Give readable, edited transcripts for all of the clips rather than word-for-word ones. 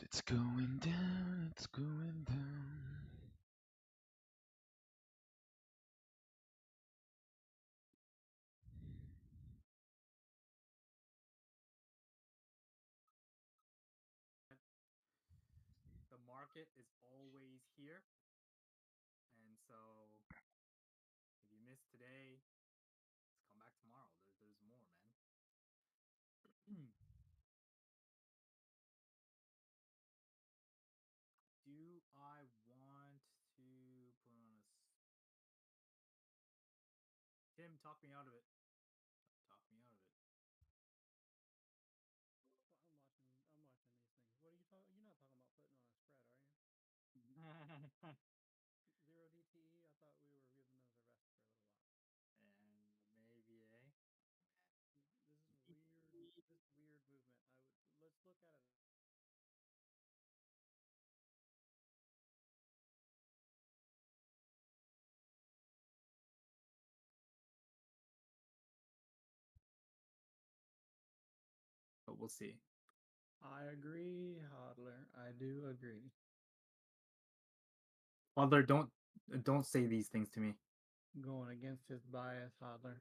It's going down, it's going down. The market is always here. And so if you miss today, just come back tomorrow. There's more, man. Do I want to put on a Tim, talk me out of it. Talk me out of it. I'm watching these things. What are you talking? You're not talking about putting on a spread, are you? Zero DTE. I thought we were giving those a rest for a little while. And maybe, eh? This is weird. This weird movement. Let's look at it. But we'll see. I agree, Hodler. I do agree. Although don't say these things to me. Going against his bias, Hodler.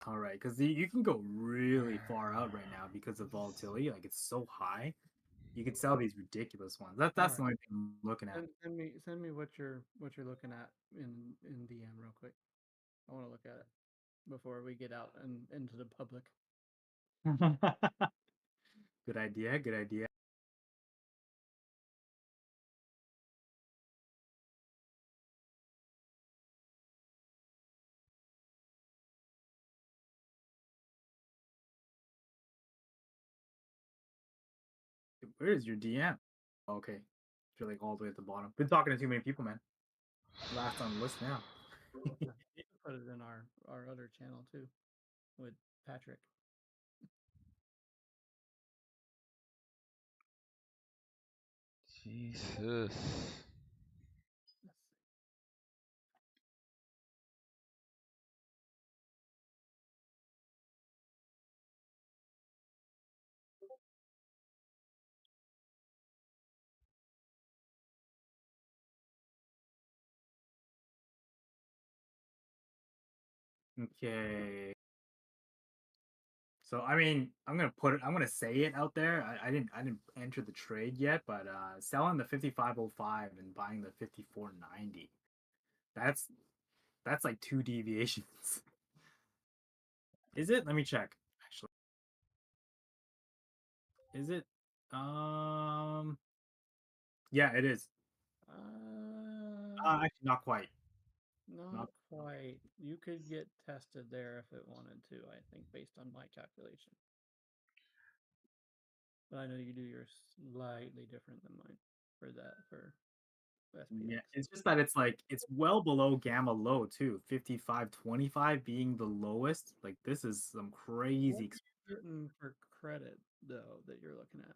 All right, because you can go really far out right now because of volatility. Like it's so high. You could sell these ridiculous ones. That's All the right. only thing I'm looking at. Send me what you're looking at in DM real quick. I want to look at it before we get out and into the public. Good idea. Good idea. Where is your DM? Okay, you're like all the way at the bottom. Been talking to too many people, man. Last on the list now. You can put it in our other channel too, with Patrick. Jesus. Let's see. Okay. So I mean, I'm gonna say it out there. I didn't enter the trade yet, but selling the 5505 and buying the 5490. That's that's like two deviations. Is it? Let me check. Actually, is it? Um, yeah, it is. Actually, not quite. Not Not quite. You could get tested there if it wanted to, I think, based on my calculation. But I know you do yours slightly different than mine for that, for Yeah, SPX. it's just that it's like it's well below gamma low too. 5525 being the lowest. Like this is some What crazy. are you getting for credit, though, that you're looking at?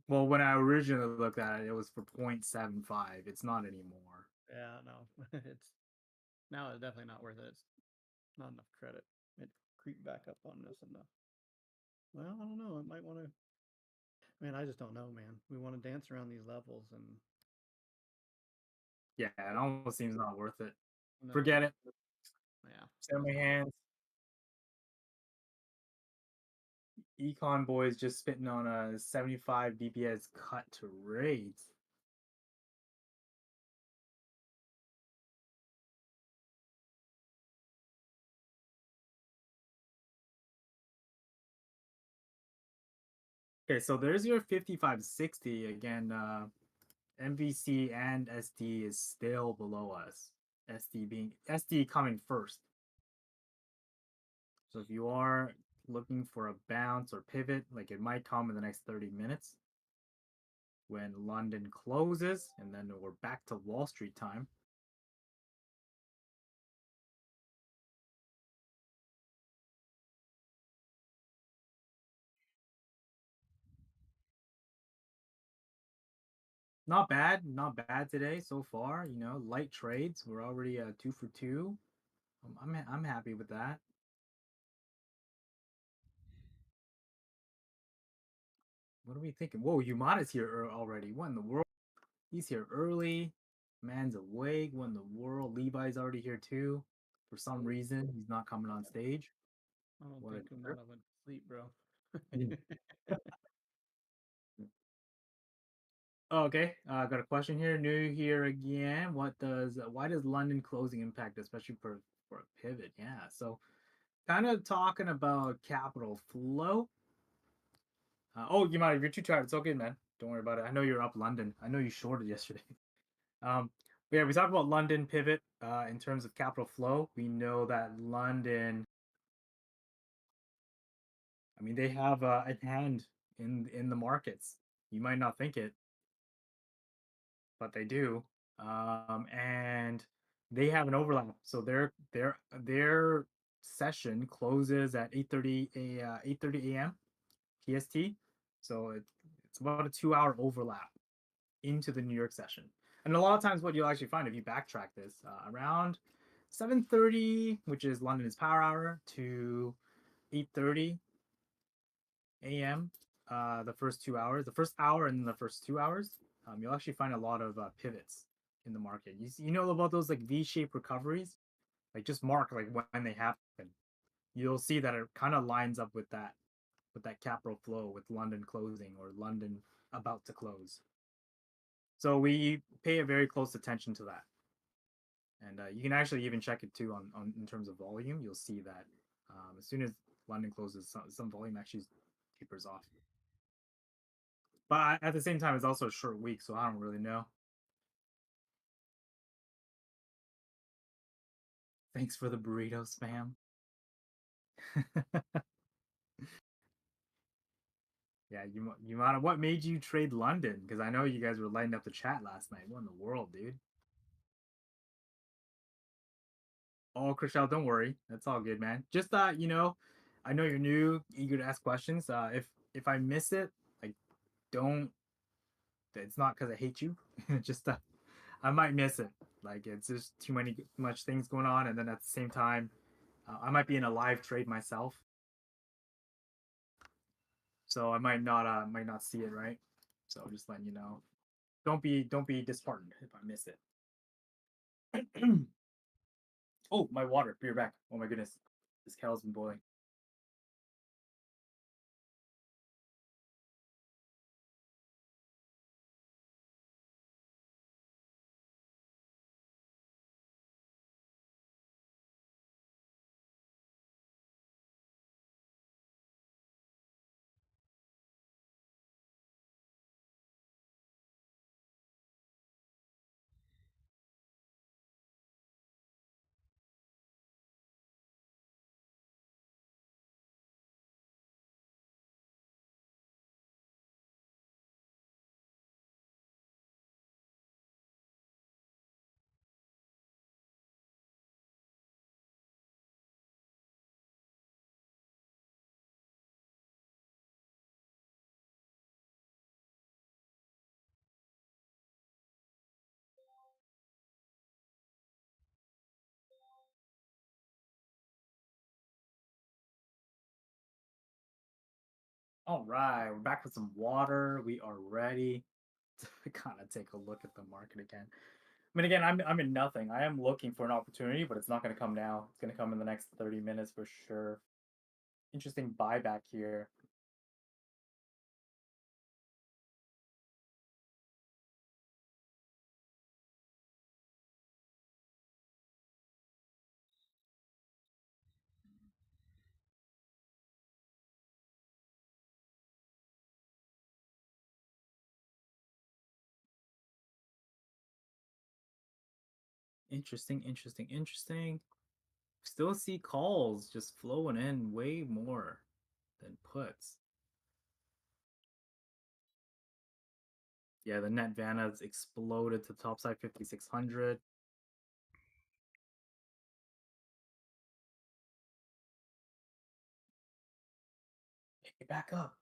Well, when I originally looked at it, it was for 0.75. It's not anymore. Yeah, no. It's definitely not worth it. It's not enough credit. It creeped back up on us enough. Well, I don't know. It might want to. Man, I just don't know, man. We want to dance around these levels, and Yeah, it almost seems not worth it. no, Forget it. yeah, Set my just not. hands. Econ boys just spitting on a 75 BPS cut to raids. Okay, so there's your 5560 again. MVC and SD is still below us. SD coming first. So if you are looking for a bounce or pivot, like it might come in the next 30 minutes when London closes, and then we're back to Wall Street time. not bad, not bad today so far. You know, light trades. We're already 2 for 2. I'm happy with that. What are we thinking? Whoa, Yumada's here already. What in the world? He's here early. Man's awake. What in the world? Levi's already here too. For some reason, he's not coming on stage. I don't What a think Kumada went to sleep, bro. Oh, okay. Got a question here. New here again. Why does London closing impact, especially for a pivot? Yeah. So kind of talking about capital flow. Oh, you might if you're too tired. It's okay, man. Don't worry about it. I know you're up London. I know you shorted yesterday. But yeah, we talked about London pivot in terms of capital flow. We know that London, I mean, they have a hand in the markets. You might not think it, but they do. And they have an overlap. So their session closes at 8:30 a.m. PST. So it's about a 2 hour overlap into the New York session. And a lot of times, what you'll actually find if you backtrack this around 7:30, which is London's power hour, to 8:30 a.m. The first 2 hours, the first hour, and then the first 2 hours, you'll actually find a lot of pivots in the market. You know about those like V-shaped recoveries, like just mark like when they happen. You'll see that it kind of lines up with that capital flow with London closing or London about to close. So we pay a very close attention to that, and you can actually even check it too on in terms of volume. You'll see that as soon as London closes, some volume actually tapers off. But at the same time, it's also a short week, so I don't really know. Thanks for the burrito spam. Yeah, you might. What made you trade London? Because I know you guys were lighting up the chat last night. What in the world, dude? Oh, Chriselle, don't worry. That's all good, man. Just I know you're new, eager to ask questions. If I miss it, like, don't. It's not because I hate you. Just I might miss it. Like it's just much things going on, and then at the same time, I might be in a live trade myself, so I might not see it, right. So just letting you know. Don't be disheartened if I miss it. Oh, my water. Be right back. Oh my goodness, this kettle's been boiling. All right, we're back with some water. We are ready to kind of take a look at the market again. I mean, again, I'm in nothing. I am looking for an opportunity, but it's not going to come now. It's going to come in the next 30 minutes for sure. Interesting buyback here. Interesting. Still see calls just flowing in way more than puts. Yeah, the net Vanna's exploded to top side 5,600. Pick it back up.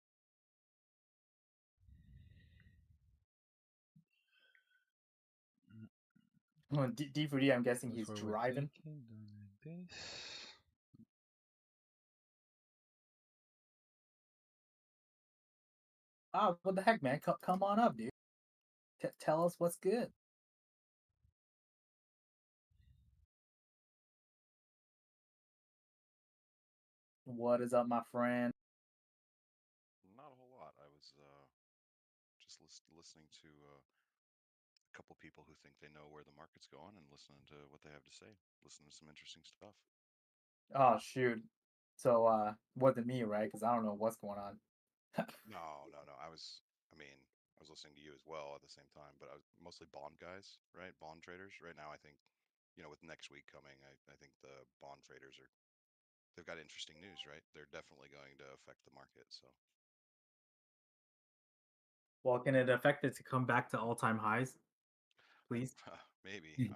D for D, I'm guessing That's he's what we're driving. thinking. Doing like this. Ah, what the heck, man? Come on up, dude. Tell us what's good. What is up, my friend? Not a whole lot. I was just listening to a couple people who think they know where the market's going and listening to what they have to say. Listening to some interesting stuff. Oh shoot. So wasn't me, right? Because I don't know what's going on. No, no, no. I mean, I was listening to you as well at the same time, but I was mostly bond guys, right? Bond traders. Right now, I think, with next week coming, I think the bond traders they've got interesting news, right? They're definitely going to affect the market. So Well, can it affect it to come back to all-time highs, please? maybe.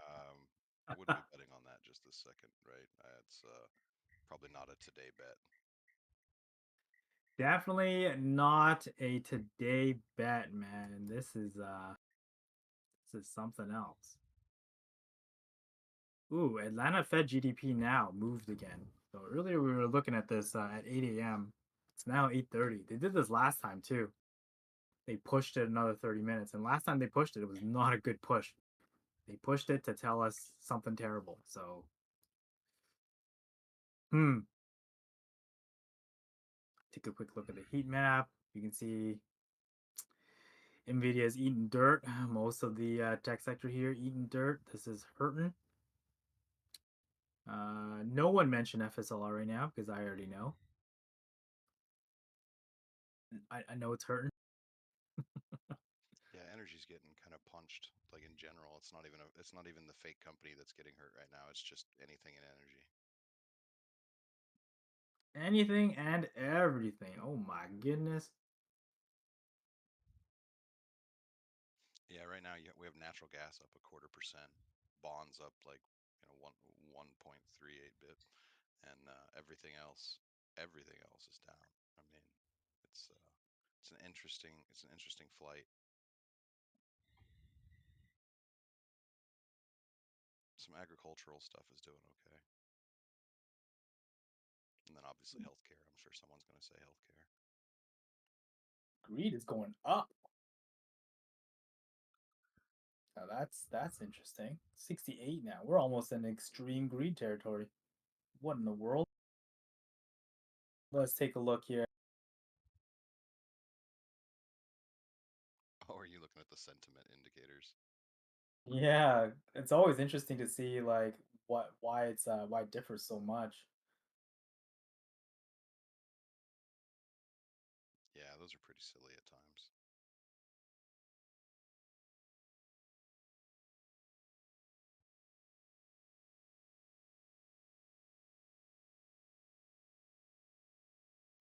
I wouldn't be betting on that just this second, right? It's probably not a today bet. Definitely not a today bet, man. This is something else. Ooh, Atlanta Fed GDP now moved again. So earlier we were looking at this at 8 a.m. It's now 8:30. They did this last time too. They pushed it another 30 minutes, and last time they pushed it, it was not a good push. They pushed it to tell us something terrible. So, hmm. Take a quick look at the heat map. You can see Nvidia is eating dirt. Most of the tech sector here eating dirt. This is hurting. No one mentioned FSLR right now because I already know. I know it's hurting. Yeah, energy's getting kind of punched. Like in general, it's not even the fake company that's getting hurt right now. It's just anything in energy. Anything and everything. Oh my goodness. Yeah, right now we have natural gas up 1/4%, bonds up like 1.38 bit, and everything else is down. I mean, it's uh, it's an interesting flight. Some agricultural stuff is doing okay, and then obviously healthcare. I'm sure someone's going to say healthcare. Greed is going up. Now that's interesting. 68 now. We're almost in extreme greed territory. What in the world? Let's take a look here. Oh, are you looking at the sentiment indicators? Yeah, it's always interesting to see like why it differs so much. Yeah, those are pretty silly at times.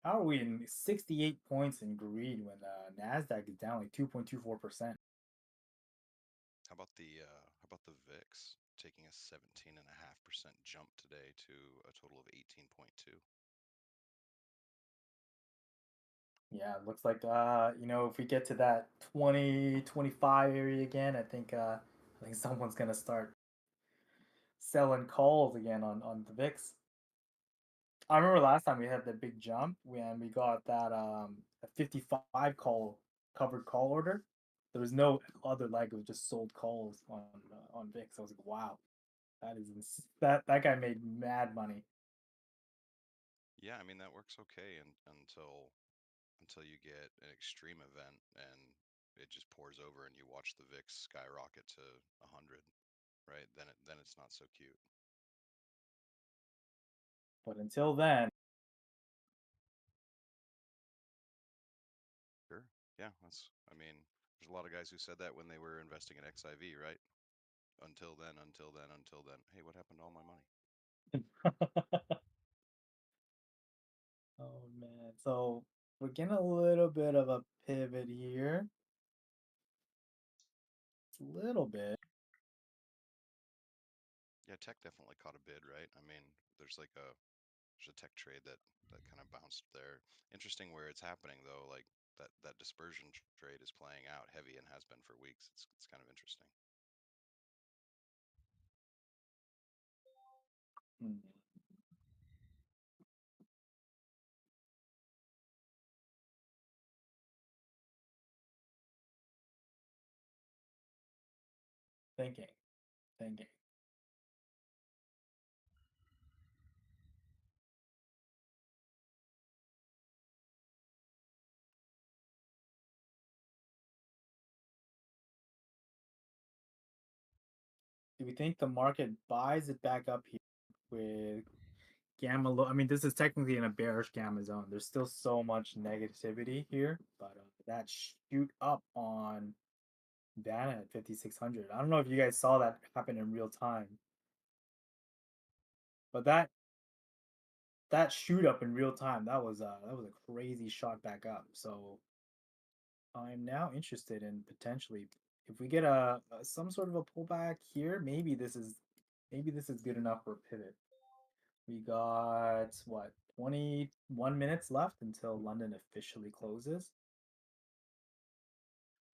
How are we in 68 points in greed when NASDAQ is down like 2.24%? How about the VIX taking a 17.5% jump today to a total of 18.2? Yeah, it looks like if we get to that 2025 area again, I think someone's gonna start selling calls again on the VIX. I remember last time we had the big jump when we got that a 55 call covered call order. There was no other leg; it was just sold calls on VIX. I was like, wow, that guy made mad money. Yeah, I mean that works okay until you get an extreme event and it just pours over and you watch the VIX skyrocket to 100, right? Then it's not so cute. But until then, Sure. Yeah, I mean, there's a lot of guys who said that when they were investing in XIV, right? Until then, until then, until then. Hey, what happened to all my money? oh man, so we're getting a little bit of a pivot here, a little bit. Yeah, tech definitely caught a bid, right? I mean, there's a tech trade that kind of bounced there. Interesting where it's happening though, like that dispersion trade is playing out heavy and has been for weeks. It's kind of interesting. Hmm. Thinking, thinking. Do we think the market buys it back up here with gamma low? I mean, this is technically in a bearish gamma zone. There's still so much negativity here, but that shoot up on Dana at 5600. I don't know if you guys saw that happen in real time, but that shoot up in real time, that was a crazy shot back up. So I'm now interested in potentially if we get a some sort of a pullback here, maybe this is good enough for a pivot. We got what 21 minutes left until London officially closes.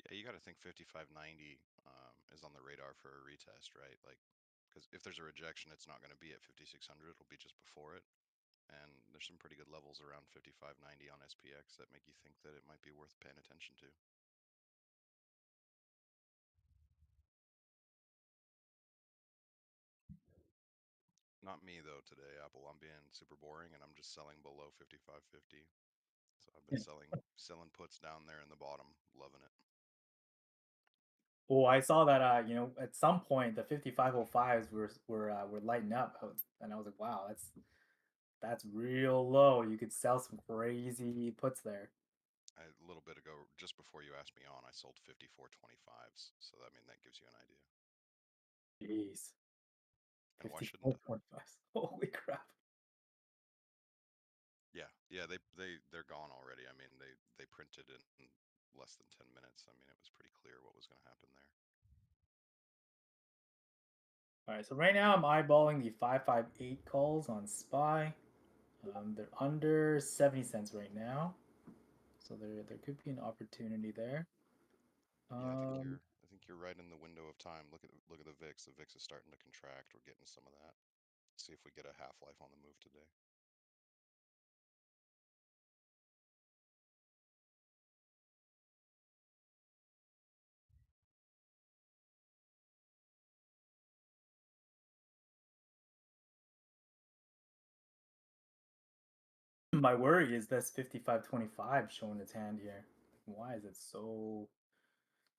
Yeah, you got to think 5590 is on the radar for a retest, right? Like, because if there's a rejection, it's not going to be at 5600. It'll be just before it. And there's some pretty good levels around 5590 on SPX that make you think that it might be worth paying attention to. Not me though today, Apple. I'm being super boring and I'm just selling below 5550. So I've been selling puts down there in the bottom, loving it. Oh, I saw that at some point the 5505s were lighting up, and I was like, wow, that's real low. You could sell some crazy puts there. A little bit ago, just before you asked me on, I sold 5425s. So I mean that gives you an idea. Jeez. And why shouldn't I? 54.5. Holy crap. Yeah, they're gone already. I mean, they printed in less than 10 minutes. I mean, it was pretty clear what was going to happen there. All right, so right now I'm eyeballing the 558 calls on SPY. They're under 70 cents right now, so there could be an opportunity there. Yeah, I think you're right in the window of time. Look at the VIX. The VIX is starting to contract. We're getting some of that. See if we get a half-life on the move today. My worry is this 55.25 showing its hand here. Why is it so?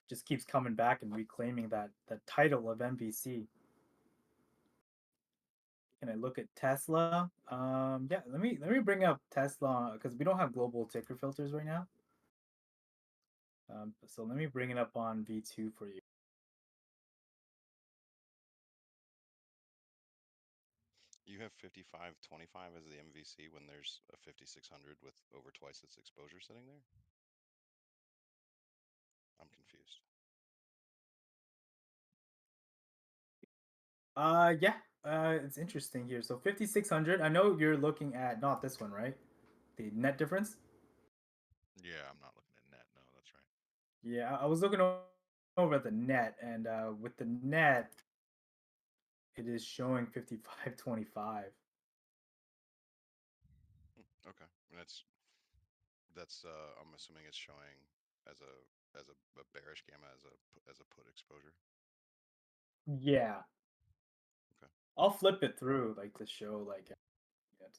Just keeps coming back and reclaiming that title of MVC. Can I look at Tesla? Yeah, let me bring up Tesla because we don't have global ticker filters right now. So let me bring it up on V2 for you. You have 55.25 as the MVC when there's a 5600 with over twice its exposure sitting there? I'm confused. Yeah, it's interesting here. So 5600. I know you're looking at not this one, right? The net difference. Yeah, I'm not looking at net. No, that's right. Yeah, I was looking over at the net, and with the net, it is showing 55.25. Okay, and I'm assuming it's showing as a bearish gamma as a put exposure. Yeah, Okay. I'll flip it through like to show like to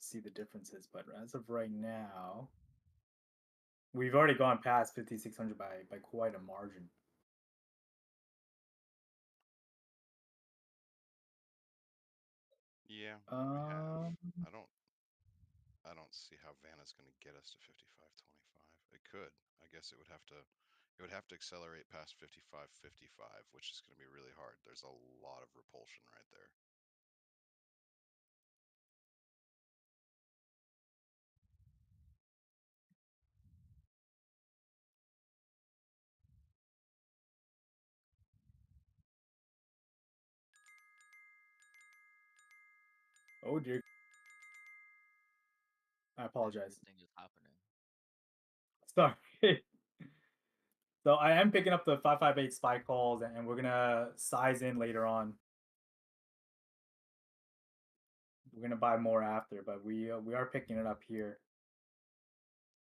see the differences. But as of right now, we've already gone past 5600 by quite a margin. Yeah, we have. Um, I don't see how Vanna's going to get us to 55.25. It could. I guess it would have to accelerate past 55.55, which is going to be really hard. There's a lot of repulsion right there. oh dear, I apologize. Everything is happening. Sorry. So I am picking up the 558 spy calls, and we're gonna size in later on. We're gonna buy more after, but we are picking it up here.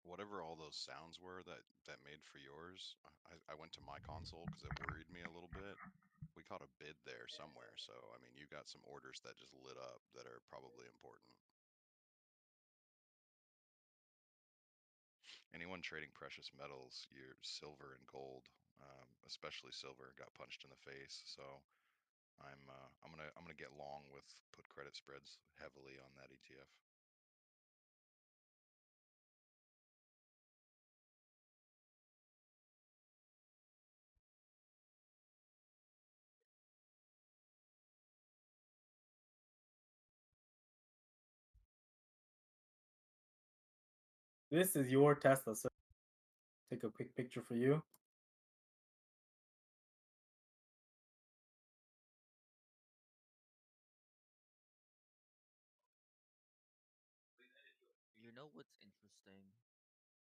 Whatever all those sounds were that made for yours, I went to my console because it worried me a little bit. We caught a bid there somewhere, so I mean, you got some orders that just lit up that are probably important. Anyone trading precious metals, your silver and gold, especially silver, got punched in the face. So I'm gonna get long with put credit spreads heavily on that ETF. This is your Tesla, so take a quick picture for you. You know what's interesting,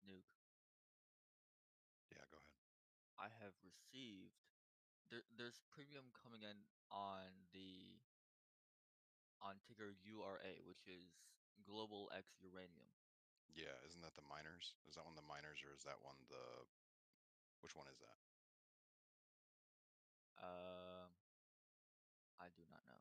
Nuke? Yeah, go ahead. I have received there's premium coming in on the on ticker URA, which is Global X Uranium. Yeah, isn't that the miners? Is that one the miners or is that one the which one is that? Um, I do not know.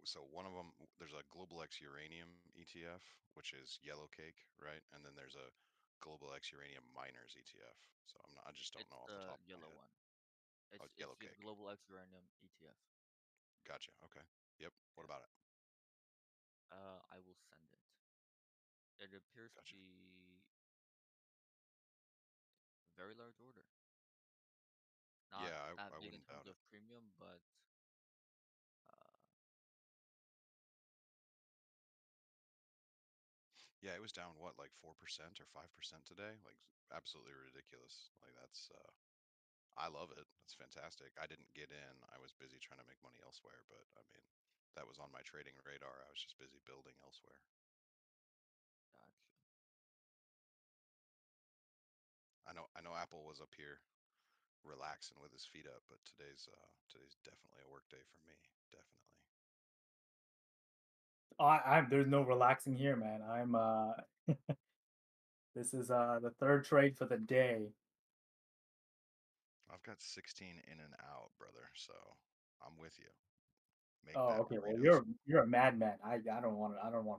So one of them, there's a Global X Uranium ETF, which is yellow cake, right? And then there's a Global X Uranium Miners ETF. So I just don't It's know off the the top of my yellow head. one. Oh, It's yellow the cake. Global X Uranium ETF. Gotcha. Okay. Yep. What Yeah. about it? I will send it. It appears to Gotcha. be a very large order. Not Yeah, that I big in wouldn't terms doubt of it. premium, but uh, Yeah, it was down what, like 4% or 5% today? Like absolutely ridiculous. Like that's I love it. That's fantastic. I didn't get in. I was busy trying to make money elsewhere, but I mean, that was on my trading radar. I was just busy building elsewhere. gotcha. I know Apple was up here relaxing with his feet up, but today's definitely a work day for me. Definitely. I'm there's no relaxing here, man. This is the third trade for the day. I've got 16 in and out, brother, so I'm with you. Make Oh, that okay. Well, burritos. you're a madman. I don't want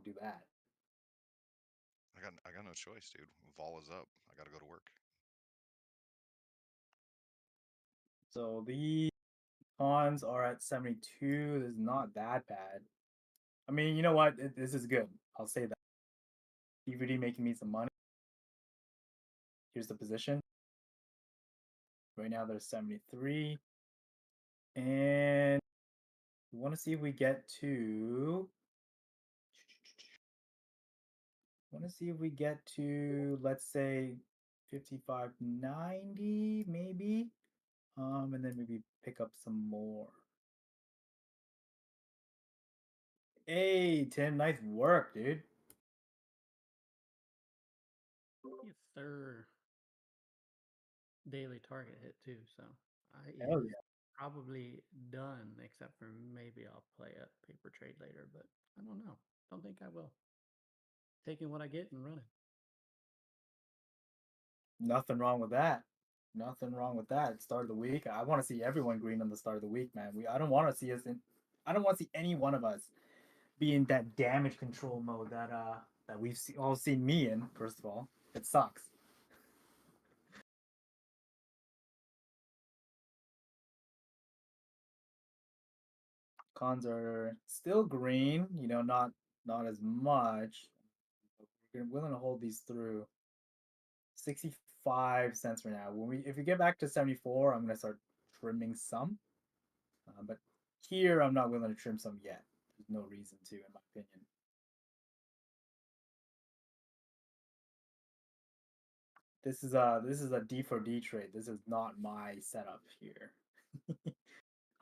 to do that. I got no choice, dude. Vol is up. I got to go to work. So the cons are at 72. This is not that bad. I mean, you know what? This is good. I'll say that. DVD making me some money. Here's the position. Right now there's 73. And we want to see if we get to let's say 55.90 maybe. And then maybe pick up some more. Hey, Tim, nice work, dude. Yes, sir. Daily target hit too, so I Hell is yeah. probably done, except for maybe I'll play a paper trade later, but I don't know. Don't think I will. Taking what I get and running. Nothing wrong with that. Nothing wrong with that. Start of the week. I want to see everyone green on the start of the week, man. I don't want to see us in. I don't want to see any one of us be in that damage control mode that we've all seen me in. First of all, it sucks. Cons are still green. Not as much. We're willing to hold these through. 65 cents right now. If we get back to 74, I'm gonna start trimming some. But here, I'm not willing to trim some yet. There's no reason to, in my opinion. This is a D for D trade. This is not my setup here.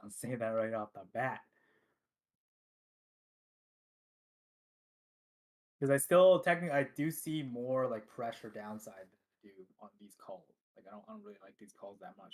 I'll say that right off the bat. Because I do see more like pressure downside than I do on these calls. Like I don't really like these calls that much.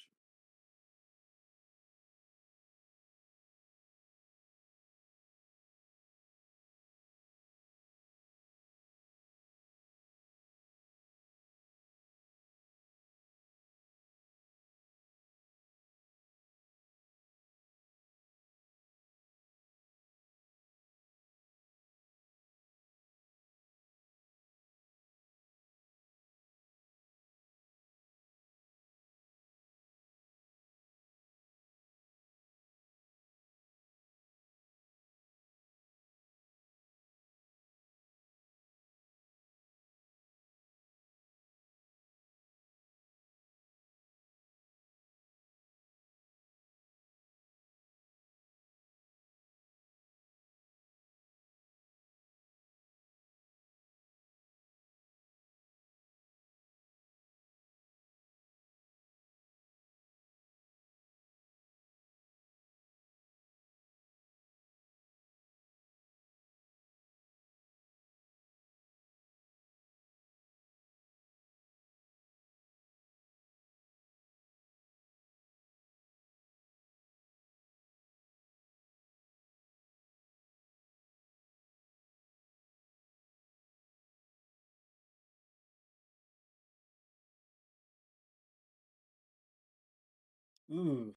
Ooh,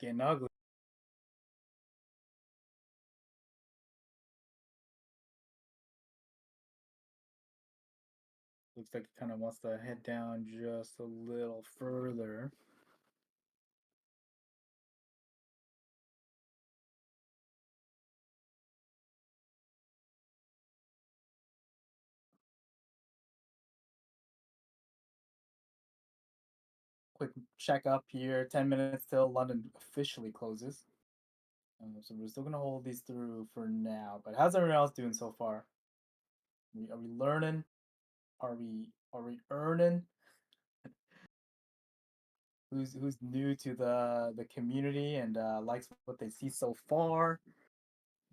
getting ugly. Looks like it kind of wants to head down just a little further. Quick check up here. 10 minutes till London officially closes. So we're still gonna hold these through for now. But how's everyone else doing so far? Are we learning? Are we earning? Who's new to the community and likes what they see so far?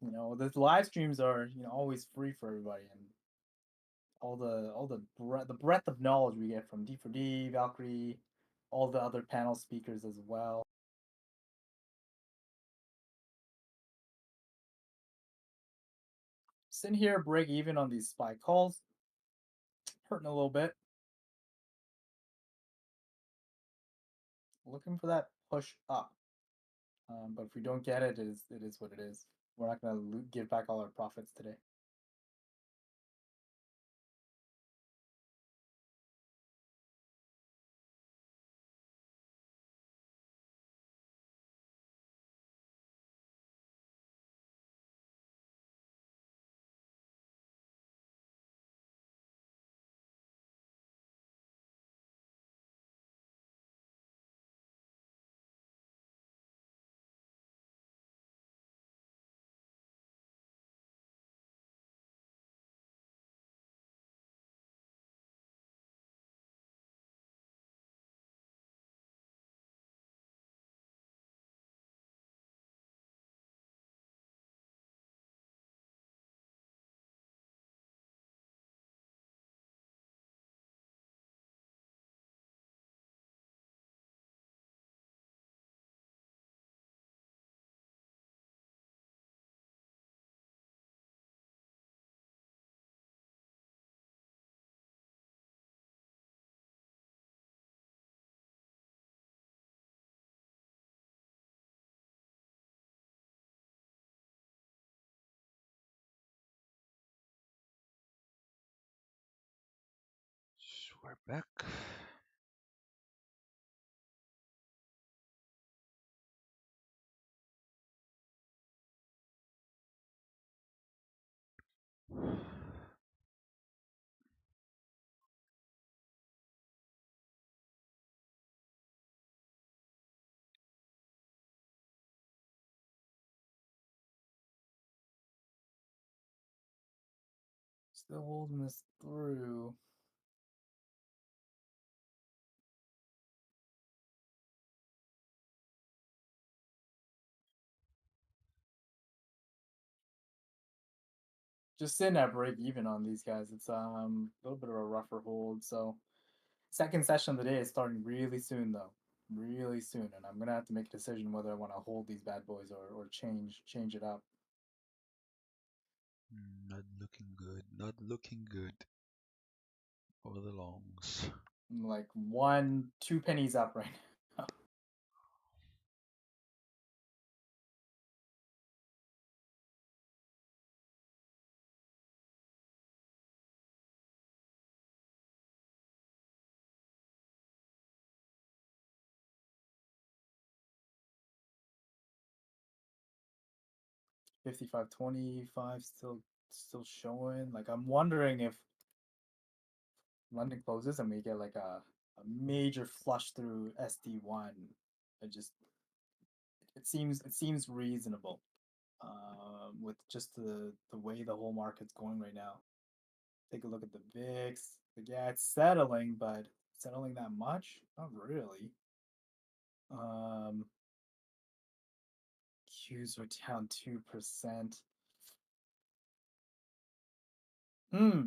You know, the live streams are always free for everybody, and the breadth of knowledge we get from D4D, Valkyrie, all the other panel speakers as well. Sitting here, break even on these spy calls, hurting a little bit. Looking for that push up, but if we don't get it, it is what it is. We're not gonna give back all our profits today. So we're back. Still holding this through. Just sitting at break even on these guys. It's a little bit of a rougher hold. So second session of the day is starting really soon though. Really soon. And I'm gonna have to make a decision whether I want to hold these bad boys or change it up. Not looking good. Not looking good for the longs. I'm like 2 pennies up right now. 55.25 still showing. Like I'm wondering if London closes and we get like a major flush through SD1. It seems reasonable with just the way the whole market's going right now. Take a look at the VIX. Like, yeah, it's settling, but settling that much? Not really. Qs are down 2%. Hmm.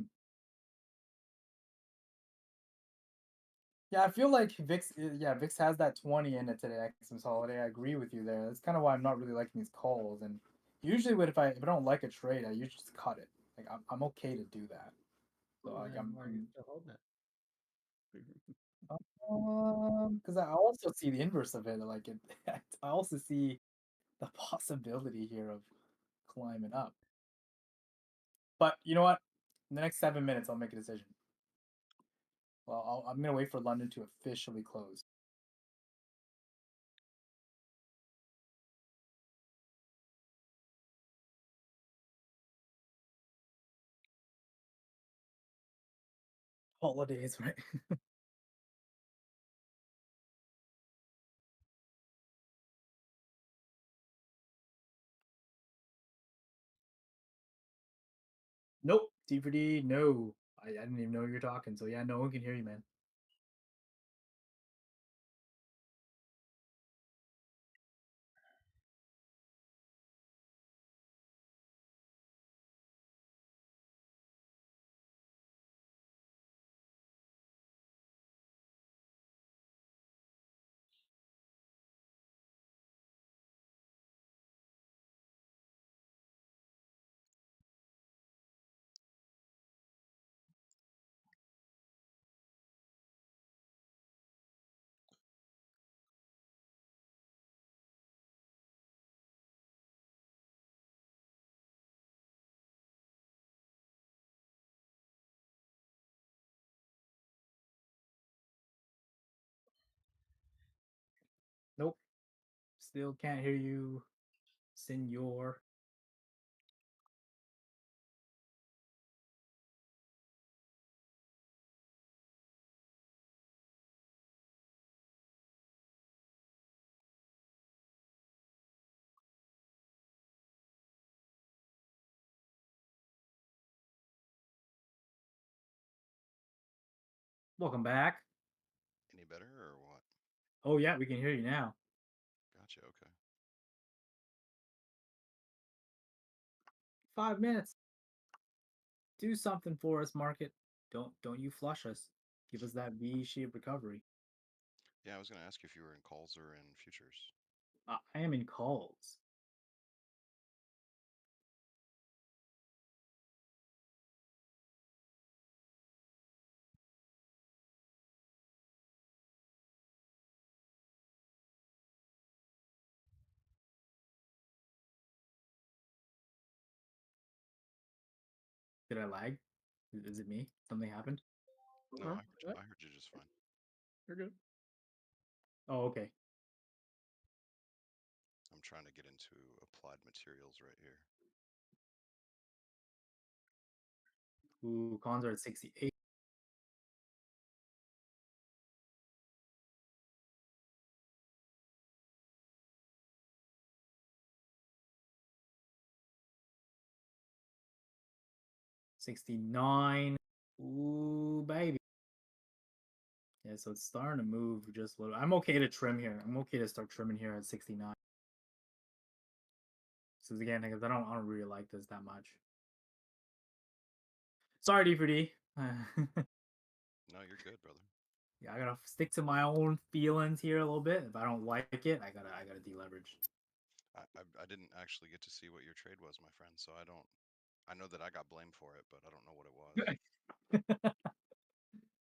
Yeah, I feel like VIX has that 20 in it today, Xmas holiday. I agree with you there. That's kind of why I'm not really liking these calls. And usually, if I don't like a trade, I usually just cut it. Like I'm okay to do that. So like Why are you still holding it? Because I also see the inverse of it. Like it, I also see the possibility here of climbing up. But you know what? In the next 7 minutes, I'll make a decision. Well, I'm gonna wait for London to officially close. Holidays, right? Nope. D for D, no. I didn't even know you were talking. So yeah, no one can hear you, man. Nope. Still can't hear you, senor. Welcome back. Any better or what? Oh yeah, we can hear you now. Gotcha. Okay. 5 minutes. Do something for us, market. Don't you flush us. Give us that V-shaped recovery. Yeah, I was going to ask you if you were in calls or in futures. I am in calls. Did I lag? Is it me? Something happened? No, Huh? I heard you, What? I heard you just fine. You're good. Oh, okay. I'm trying to get into applied materials right here. Ooh, cons are at 68. $69. Ooh, baby. Yeah, so it's starting to move just a little. I'm okay to trim here. I'm okay to start trimming here at 69. So again, because I don't really like this that much. Sorry, D for D. No, you're good, brother. Yeah, I gotta stick to my own feelings here a little bit. If I don't like it, I gotta deleverage. I didn't actually get to see what your trade was, my friend, so I don't. I know that I got blamed for it, but I don't know what it was.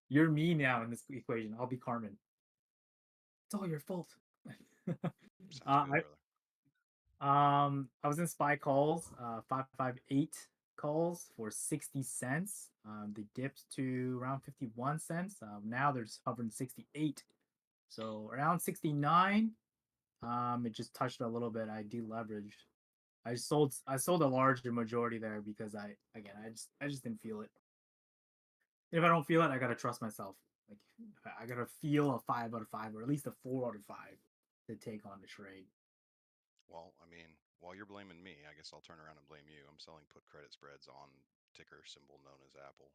You're me now in this equation. I'll be Carmen. It's all your fault. Sounds good, I brother. I was in SPY calls, 558 calls for 60 cents. They dipped to around 51 cents. Now they're just hovering 68. So around 69. It just touched a little bit. I deleveraged. I sold a larger majority there because I just didn't feel it. If I don't feel it, I gotta trust myself. Like I gotta feel a 5 out of 5 or at least a 4 out of 5 to take on the trade. Well, I mean, while you're blaming me, I guess I'll turn around and blame you. I'm selling put credit spreads on ticker symbol known as Apple.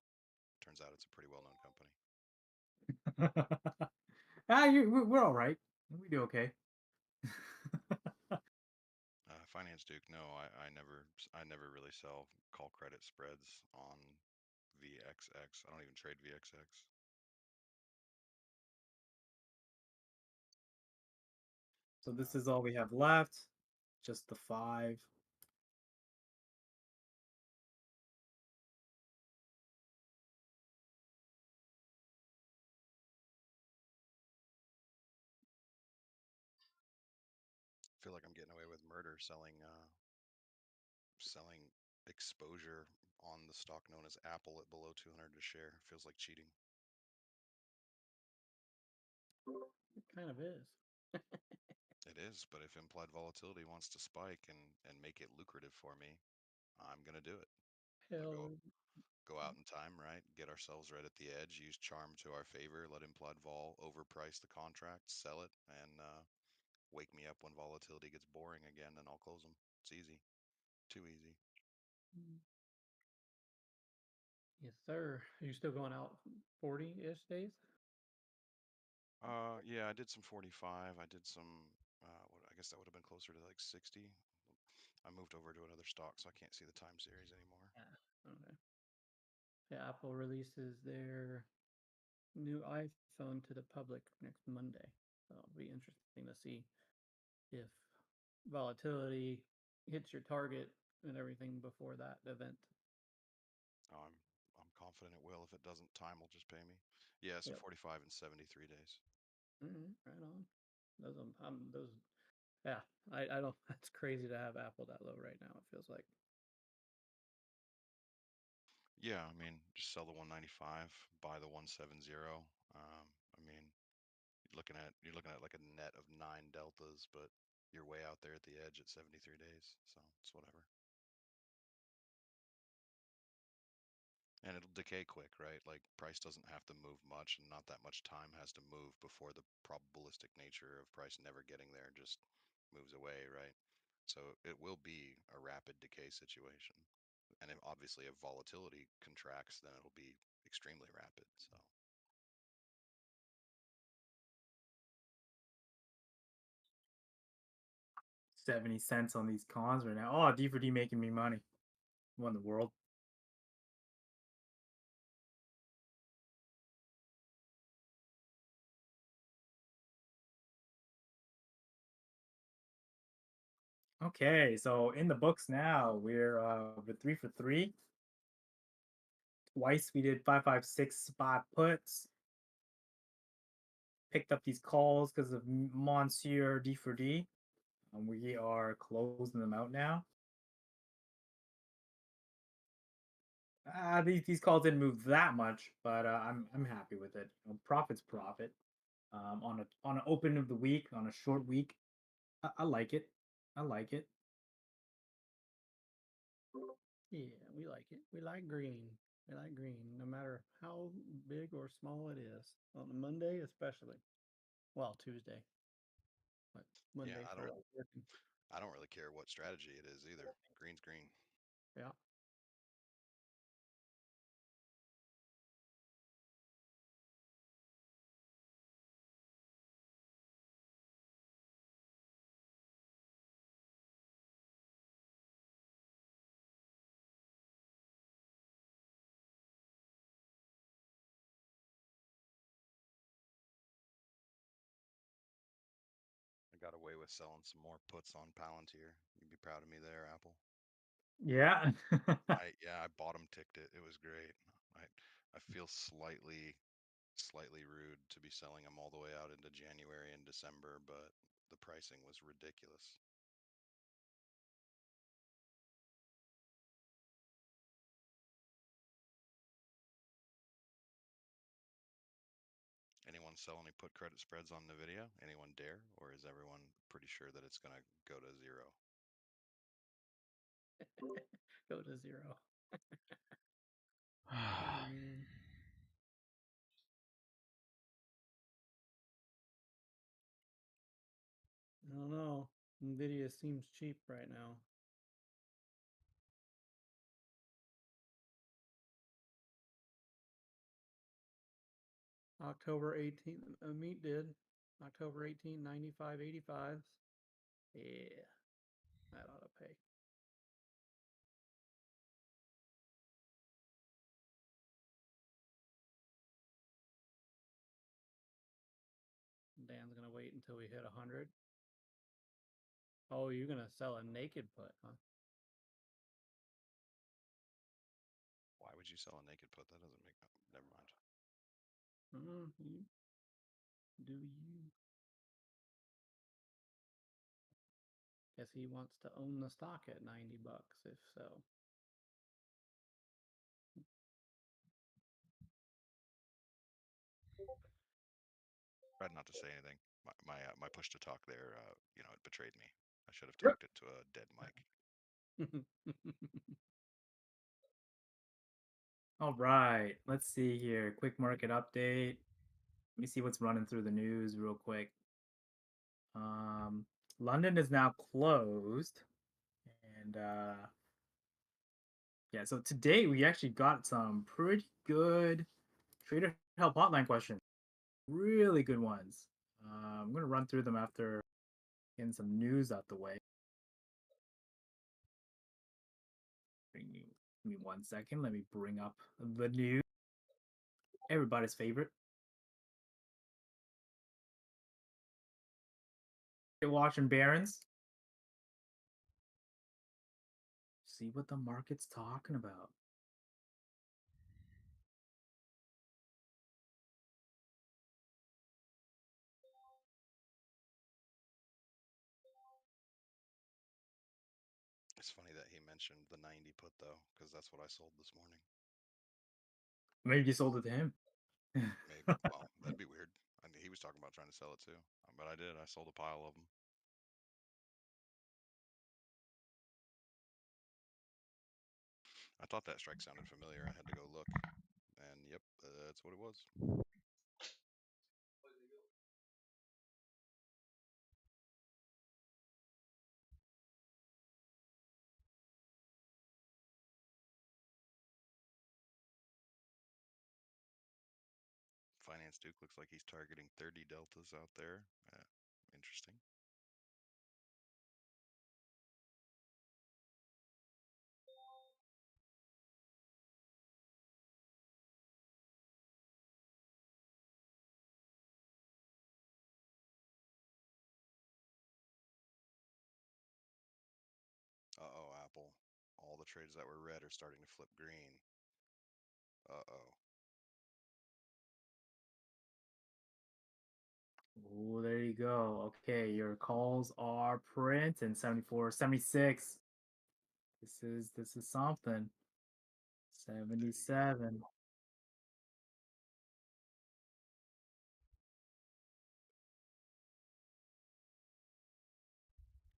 Turns out it's a pretty well-known company. We're all right. We do okay. Finance Duke, no, I never really sell call credit spreads on VXX. I don't even trade VXX. So this is all we have left. Just the 5. feel like I'm getting away with murder selling exposure on the stock known as Apple at below 200 a share. Feels like cheating. It kind of is. It is, but if implied volatility wants to spike and make it lucrative for me, I'm gonna do it. I'm gonna Hell, go out in time, right? Get ourselves right at the edge. Use charm to our favor. Let implied vol overprice the contract, sell it, and wake me up when volatility gets boring again, and I'll close them. It's easy, too easy. mm, yes, sir. Are you still going out 40-ish days? Yeah, I did some 45. I did some. I guess that would have been closer to like 60. I moved over to another stock, so I can't see the time series anymore. Yeah. Okay. Yeah, Apple releases their new iPhone to the public next Monday. So it'll be interesting to see if volatility hits your target and everything before that event. I'm confident it will. If it doesn't, time will just pay me. Yeah, so Yep. 45 and 73 days. Right on. Those. Yeah, I don't. That's crazy to have Apple that low right now. It feels like. Yeah, I mean, just sell the 195, buy the 170. I mean, you're looking at like a net of 9 deltas, but you're way out there at the edge at 73 days, so it's whatever. And it'll decay quick, right? Like price doesn't have to move much, and not that much time has to move before the probabilistic nature of price never getting there just moves away, right? So it will be a rapid decay situation. And if, obviously, if volatility contracts, then it'll be extremely rapid. So 70 cents on these cons right now. Oh, D for D making me money. Won the world. Okay, so in the books now, we're 3 for 3. Twice we did 556 spot puts. Picked up these calls because of Monsieur D for D. And we are closing them out now. These calls didn't move that much, but I'm happy with it. You know, profit's profit. On an open of the week, on a short week, I like it. I like it. Yeah, we like it. We like green. We like green, no matter how big or small it is. On a Monday, especially. Well, Tuesday, but yeah, Monday for us working. I don't really care what strategy it is either. Green's green. Yeah. I got away with selling some more puts on Palantir. You'd be proud of me there, Apple. Yeah. I bottom ticked it. It was great. I feel slightly rude to be selling them all the way out into January and December, but the pricing was ridiculous. Anyone sell any put credit spreads on NVIDIA? Anyone dare? Or is everyone pretty sure that it's going to go to zero? Go to zero. Oh, man. I don't know. Nvidia seems cheap right now. October 18th, meet did. October 18th, 95.85s. Yeah, that ought to pay. Dan's gonna wait until we hit 100. Oh, you're gonna sell a naked put, huh? Why would you sell a naked put? That doesn't make. Never mind. You do you? Guess he wants to own the stock at $90, if so. Tried not to say anything. My push to talk there, it betrayed me. I should have talked it to a dead mic. All right, let's see here. Quick market update. Let me see what's running through the news real quick. London is now closed, and yeah. So today we actually got some pretty good trader help hotline questions. Really good ones. I'm gonna run through them after getting some news out the way. Give me 1 second. Let me bring up the news. Everybody's favorite. Watching Barons. See what the market's talking about. It's funny that he mentioned the 90 put though, because that's what I sold this morning. Maybe you sold it to him. Maybe. Well, that'd be weird. I mean, he was talking about trying to sell it too, but I did. I sold a pile of them. I thought that strike sounded familiar. I had to go look, and yep, that's what it was. Finance Duke looks like he's targeting 30 deltas out there. Interesting. Uh-oh, Apple. All the trades that were red are starting to flip green. Uh-oh. Oh, there you go. Okay, your calls are print in 74, 76. This is something. 77.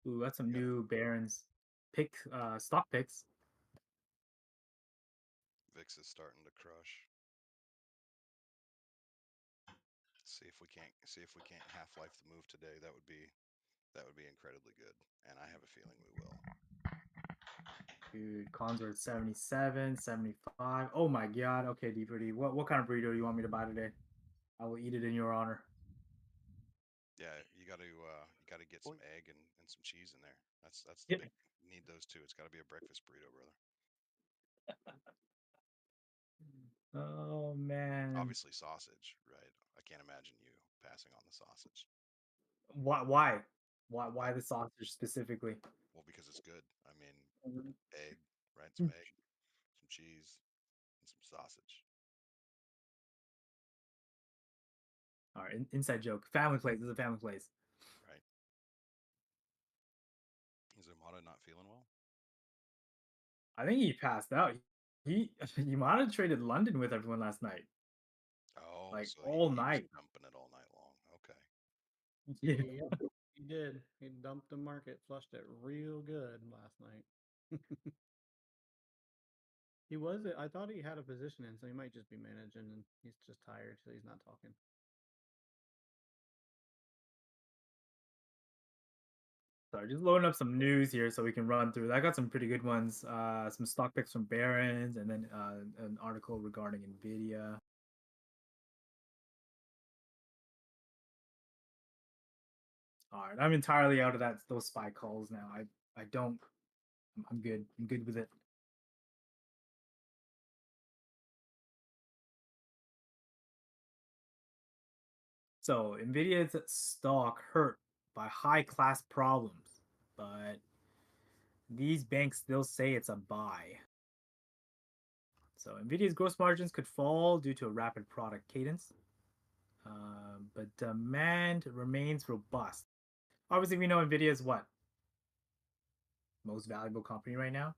Ooh, that's some new Barons stock picks. VIX is starting to crush. See if we can't half-life the move today. That would be incredibly good, and I have a feeling we will. Dude, cons are at 77, 75. Oh my god. Okay, D4D. What kind of burrito do you want me to buy today? I will eat it in your honor. Yeah, you got to get some egg and some cheese in there. That's the Yep. big need those two. It's got to be a breakfast burrito, brother. Oh man. Obviously sausage, right? I can't imagine you passing on the sausage. Why the sausage specifically? Well, because it's good. I mean, Mhm. egg, right? Some egg, some cheese, and some sausage. All right, inside joke. Family place. This is a family place. Right. Is Umada not feeling well? I think he passed out. He might have traded London with everyone last night. Oh, Like so all he was night. dumping it all night long. Okay. Yeah. He did. He dumped the market, flushed it real good last night. He was. I thought he had a position in, so he might just be managing, and he's just tired, so he's not talking. Sorry, just loading up some news here so we can run through. I got some pretty good ones. Some stock picks from Barron's, and then an article regarding Nvidia. All right, I'm entirely out of those spy calls now. I don't. I'm good. I'm good with it. So Nvidia's stock hurt by high class problems, but these banks still say it's a buy. So Nvidia's gross margins could fall due to a rapid product cadence, but demand remains robust. Obviously, we know Nvidia is what? most valuable company right now.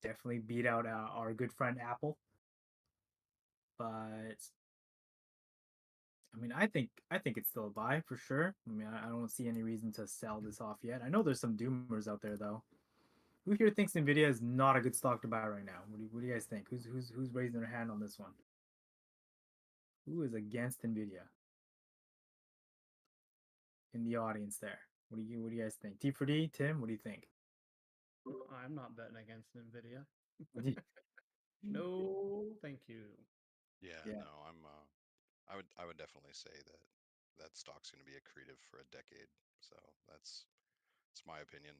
Definitely beat out our good friend Apple. But I mean, I think it's still a buy for sure. I mean, I don't see any reason to sell this off yet. I know there's some doomers out there though. Who here thinks Nvidia is not a good stock to buy right now? What do you guys think? Who's raising their hand on this one? Who is against Nvidia in the audience there? What do you guys think? T for D, Tim, what do you think? I'm not betting against Nvidia. Yeah. No, thank you. Yeah, Yeah. no, I would definitely say that that stock's going to be accretive for a decade. So that's my opinion.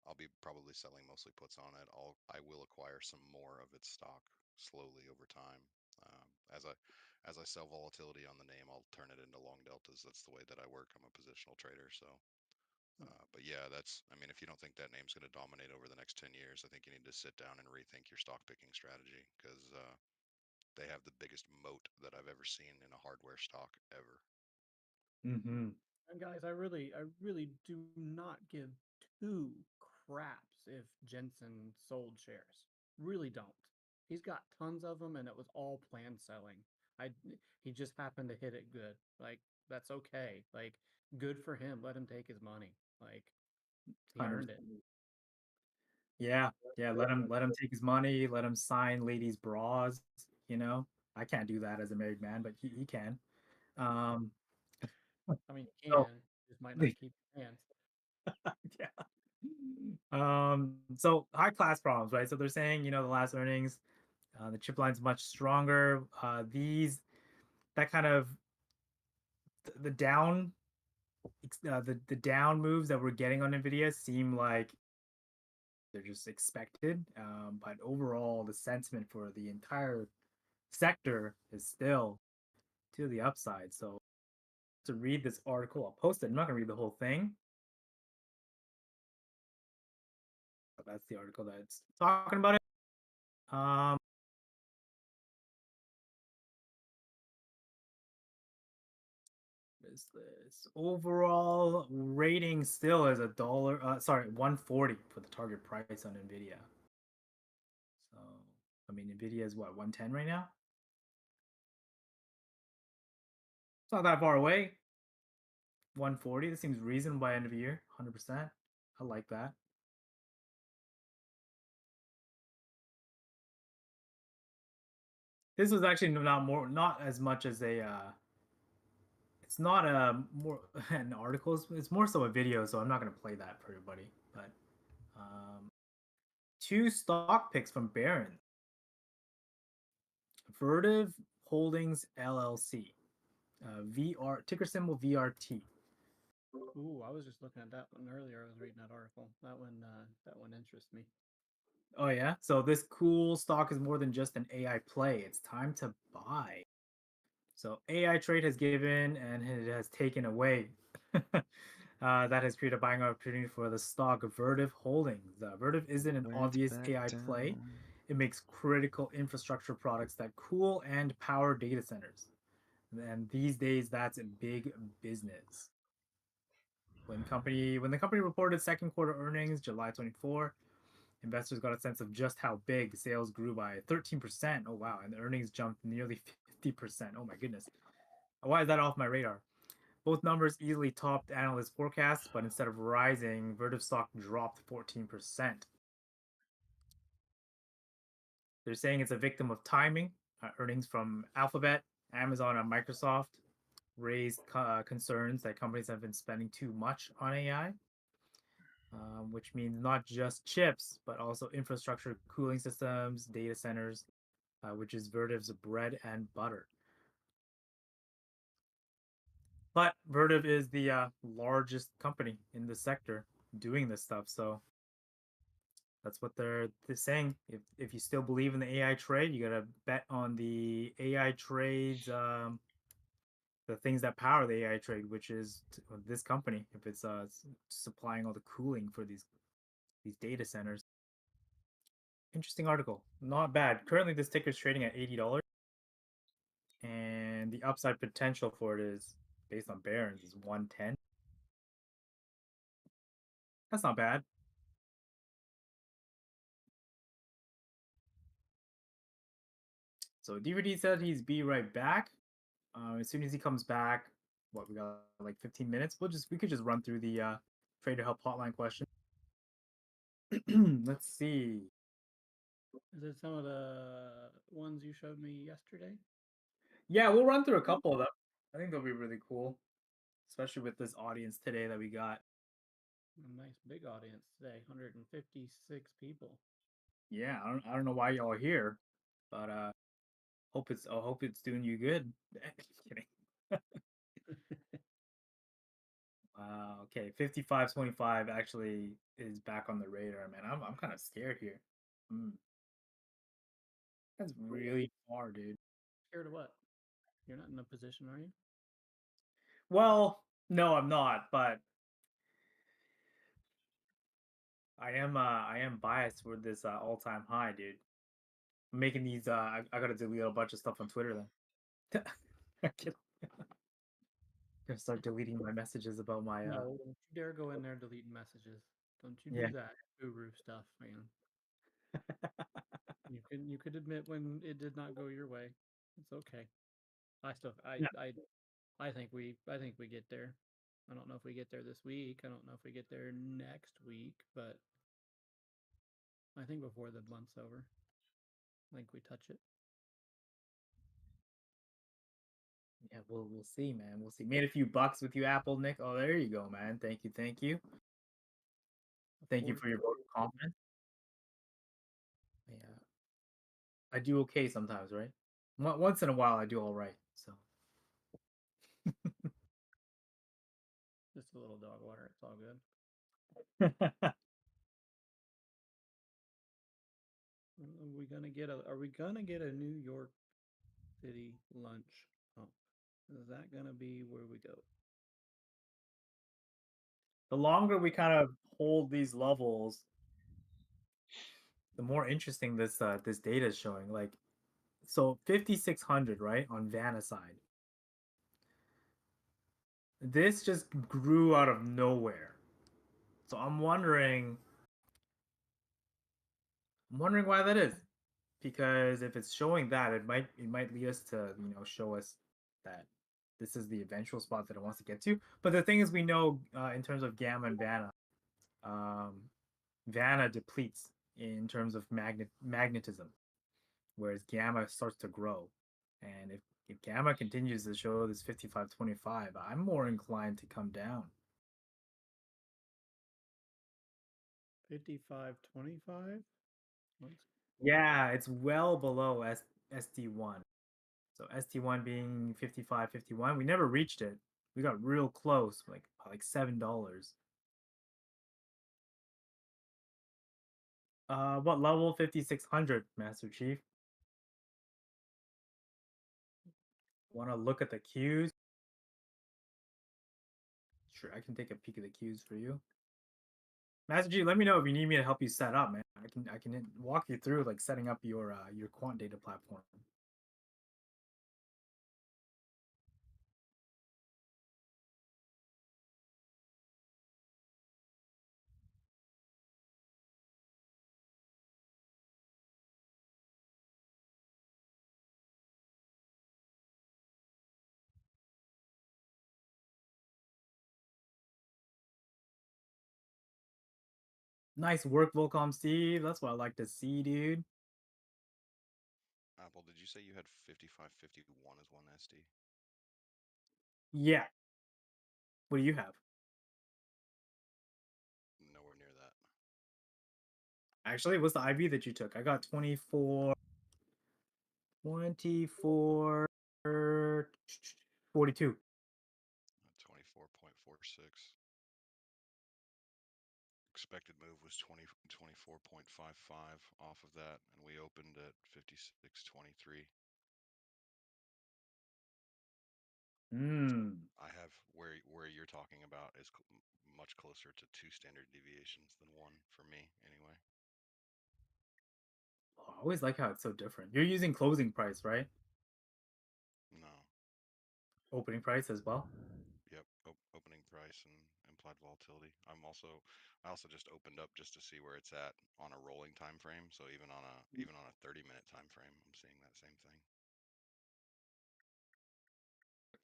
I'll be probably selling mostly puts on it. I will acquire some more of its stock slowly over time. Um, as I as I sell volatility on the name, I'll turn it into long deltas. That's the way that I work. I'm a positional trader, so. But yeah, I mean, if you don't think that name's going to dominate over the next 10 years, I think you need to sit down and rethink your stock picking strategy because they have the biggest moat that I've ever seen in a hardware stock ever. Mm-hmm. And guys, I really do not give two craps if Jensen sold shares. Really don't. He's got tons of them, and it was all planned selling. I he just happened to hit it good. Like that's okay. Like good for him. Let him take his money. Like he earned it. 100%. Yeah, yeah. Let him take his money. Let him sign ladies' bras. You know, I can't do that as a married man, but he can. Um, I mean, you so can. Just might not keep your hands. yeah. So high class problems, right? So they're saying, the last earnings, the chip line's much stronger. That kind of the down, the down moves that we're getting on Nvidia seem like they're just expected. But overall, the sentiment for the entire sector is still to the upside. So to read this article, I'll post it. I'm not gonna read the whole thing. But that's the article that's talking about it. Um, is this overall rating still is a dollar? Sorry, 140 for the target price on Nvidia. So I mean, Nvidia is what 110 right now. It's not that far away. 140. This seems reasonable by end of the year. 100%. I like that. This was actually not as much as a. It's not a more an article. It's more so a video. So I'm not gonna play that for everybody. But um, two stock picks from Barron. Vertiv Holdings LLC. VR ticker symbol VRT. Ooh, I was just looking at that one earlier. I was reading that article. That one interests me. Oh yeah. So this cool stock is more than just an AI play. It's time to buy. So AI trade has given and it has taken away. That has created a buying opportunity for the stock Vertiv Holdings. Vertiv isn't an Went obvious back AI play. down. It makes critical infrastructure products that cool and power data centers. And these days, that's a big business. When the company reported second quarter earnings, July 24, investors got a sense of just how big. Sales grew by 13%. Oh wow, and the earnings jumped nearly 50%. Oh my goodness. Why is that off my radar? Both numbers easily topped analyst forecasts, but instead of rising, Vertiv stock dropped 14%. They're saying it's a victim of timing. Earnings from Alphabet, Amazon, and Microsoft raised concerns that companies have been spending too much on AI, which means not just chips, but also infrastructure, cooling systems, data centers, which is Vertiv's bread and butter. But Vertiv is the largest company in the sector doing this stuff, so that's what they're saying. If you still believe in the AI trade, you gotta bet on the AI trades, the things that power the AI trade, which is this company. If it's supplying all the cooling for these data centers. Interesting article. Not bad. Currently, this ticker is trading at $80, and the upside potential for it is based on Barron's is 110. That's not bad. So DVD said he's be right back. As soon as he comes back, what we got like 15 minutes. We could just run through the trader help hotline question. Let's see. Is it some of the ones you showed me yesterday? Yeah, we'll run through a couple of them. I think they'll be really cool, especially with this audience today that we got. A nice big audience today, 156 people. Yeah, I don't know why y'all are here, but I hope it's doing you good. Kidding. Wow. Okay, 55.25 actually is back on the radar, man. I'm kind of scared here. That's really far, dude. Scared of what? You're not in a position, are you? Well, no, I'm not, but I am biased for this all-time high, dude. I'm making these I gotta delete a bunch of stuff on Twitter then. I'm kidding. Gonna start deleting my messages about my No, don't you dare go in there deleting messages. Don't you Yeah. do that guru stuff, man. You could admit when it did not go your way. It's okay. Yeah. I think we get there. I don't know if we get there this week. I don't know if we get there next week, but I think before the month's over, I think we touch it. Yeah, we'll see, man. We'll see. Made a few bucks with you, Apple, Nick. Oh, there you go, man. Thank you, thank you. Thank you for your vote of confidence. Yeah. I do okay sometimes, right? Once in a while I do all right. So Just a little dog water. It's all good. Are we gonna get a New York City lunch pump? Is that gonna be where we go? the longer we kind of hold these levels, the more interesting this data is showing. Like, so 5600, right, on Vanna side. This just grew out of nowhere. So I'm wondering why that is. Because if it's showing that, it might lead us to, show us that this is the eventual spot that it wants to get to. But the thing is, we know in terms of Gamma and Vanna, um, Vanna depletes in terms of magnetism, whereas Gamma starts to grow. And if Gamma continues to show this 55.25, I'm more inclined to come down. 55.25. Yeah, it's well below ST1. So ST1 being 55.51, we never reached it. We got real close, like $7. What level? 5600, Master Chief. Want to look at the cues? Sure, I can take a peek at the cues for you. Master Chief, let me know if you need me to help you set up, man. I can walk you through like setting up your quant data platform. Nice work, Volcom Steve. That's what I like to see, dude. Apple, did you say you had 5551 as one SD? Yeah. What do you have? Nowhere near that. Actually, what's the IB that you took? I got 24, 42. 24.46. Expected move was 24.55 off of that, and we opened at 56.23. I have where you're talking about is much closer to 2 standard deviations than 1 for me, anyway. Oh, I always like how it's so different. You're using closing price, right? No. Opening price as well? Yep. Opening price. price and implied volatility. I also just opened up just to see where it's at on a rolling time frame. So even on a 30-minute time frame, I'm seeing that same thing.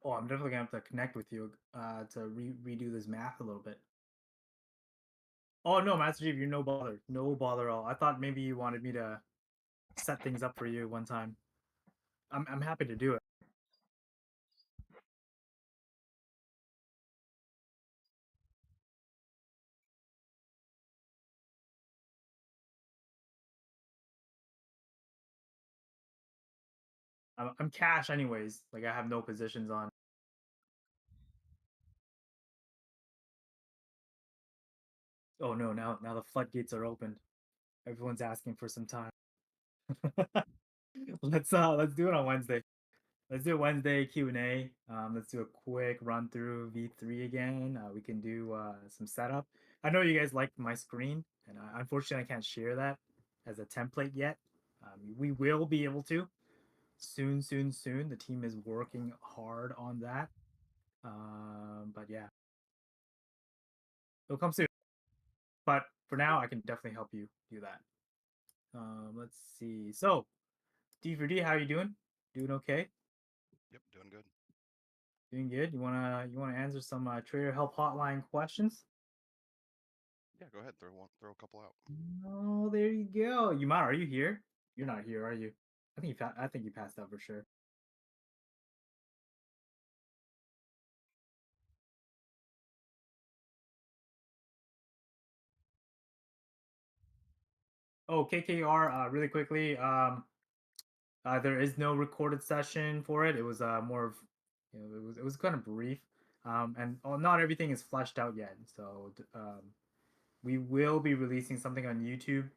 Oh, I'm definitely gonna have to connect with you to redo this math a little bit. Oh no, Master Chief, you're no bother at all. I thought maybe you wanted me to set things up for you one time. I'm happy to do it. I'm cash anyways. Like I have no positions on. Oh no, now the floodgates are opened. Everyone's asking for some time. Let's do it on Wednesday. Let's do a Wednesday Q&A. Let's do a quick run through V3 again. We can do some setup. I know you guys like my screen, and unfortunately I can't share that as a template yet. We will be able to soon. The team is working hard on that. But yeah, it'll come soon. But for now, I can definitely help you do that. Let's see. So, D4D, how you doing? Doing okay? Yep, doing good. Doing good. You wanna answer some trader help hotline questions? Yeah, go ahead. Throw a couple out. Oh, there you go. Are you here? You're not here, are you? I think you passed out for sure. Oh, KKR, really quickly. There is no recorded session for it. It was more of, it was kind of brief. And not everything is fleshed out yet. So we will be releasing something on YouTube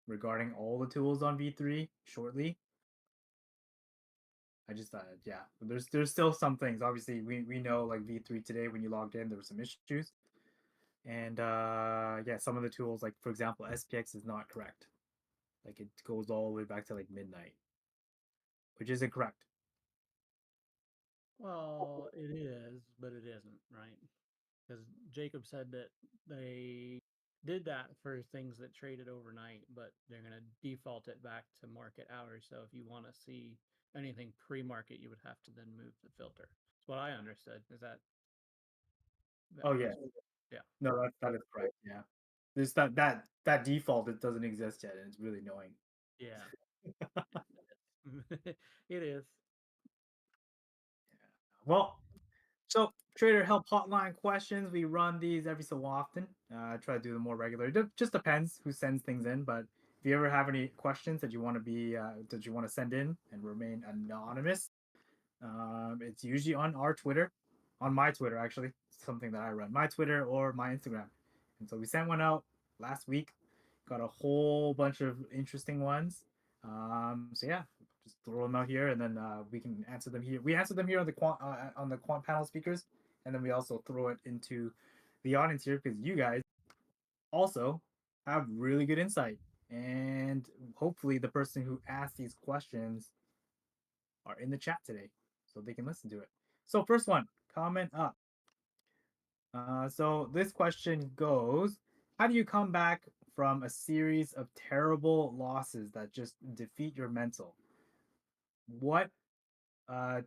regarding all the tools on V3 shortly. I just yeah, there's still some things. Obviously, we know like V3 today when you logged in there were some issues, and yeah, some of the tools like for example SPX is not correct. Like it goes all the way back to like midnight, which isn't correct. Well, it is, but it isn't, right? Because Jacob said that they did that for things that traded overnight, but they're going to default it back to market hours. So if you want to see anything pre-market, you would have to then move the filter. That's what I understood. Is that? Oh yeah, Yeah. no, that is correct. Yeah, there's that default it doesn't exist yet, and it's really annoying. Yeah. It is. Well, so trader help hotline questions. We run these every so often. I try to do them more regular. It just depends who sends things in. But if you ever have any questions that you want to send in and remain anonymous, it's usually on our Twitter, on my Twitter actually, something that I run, my Twitter or my Instagram. And so we sent one out last week. Got a whole bunch of interesting ones. So yeah, just throw them out here, and then we can answer them here. We answer them here on the quant panel speakers, and then we also throw it into the audience here because you guys also have really good insight, and hopefully the person who asked these questions are in the chat today, so they can listen to it. So first one, comment up. So this question goes: how do you come back from a series of terrible losses that just defeat your mental? What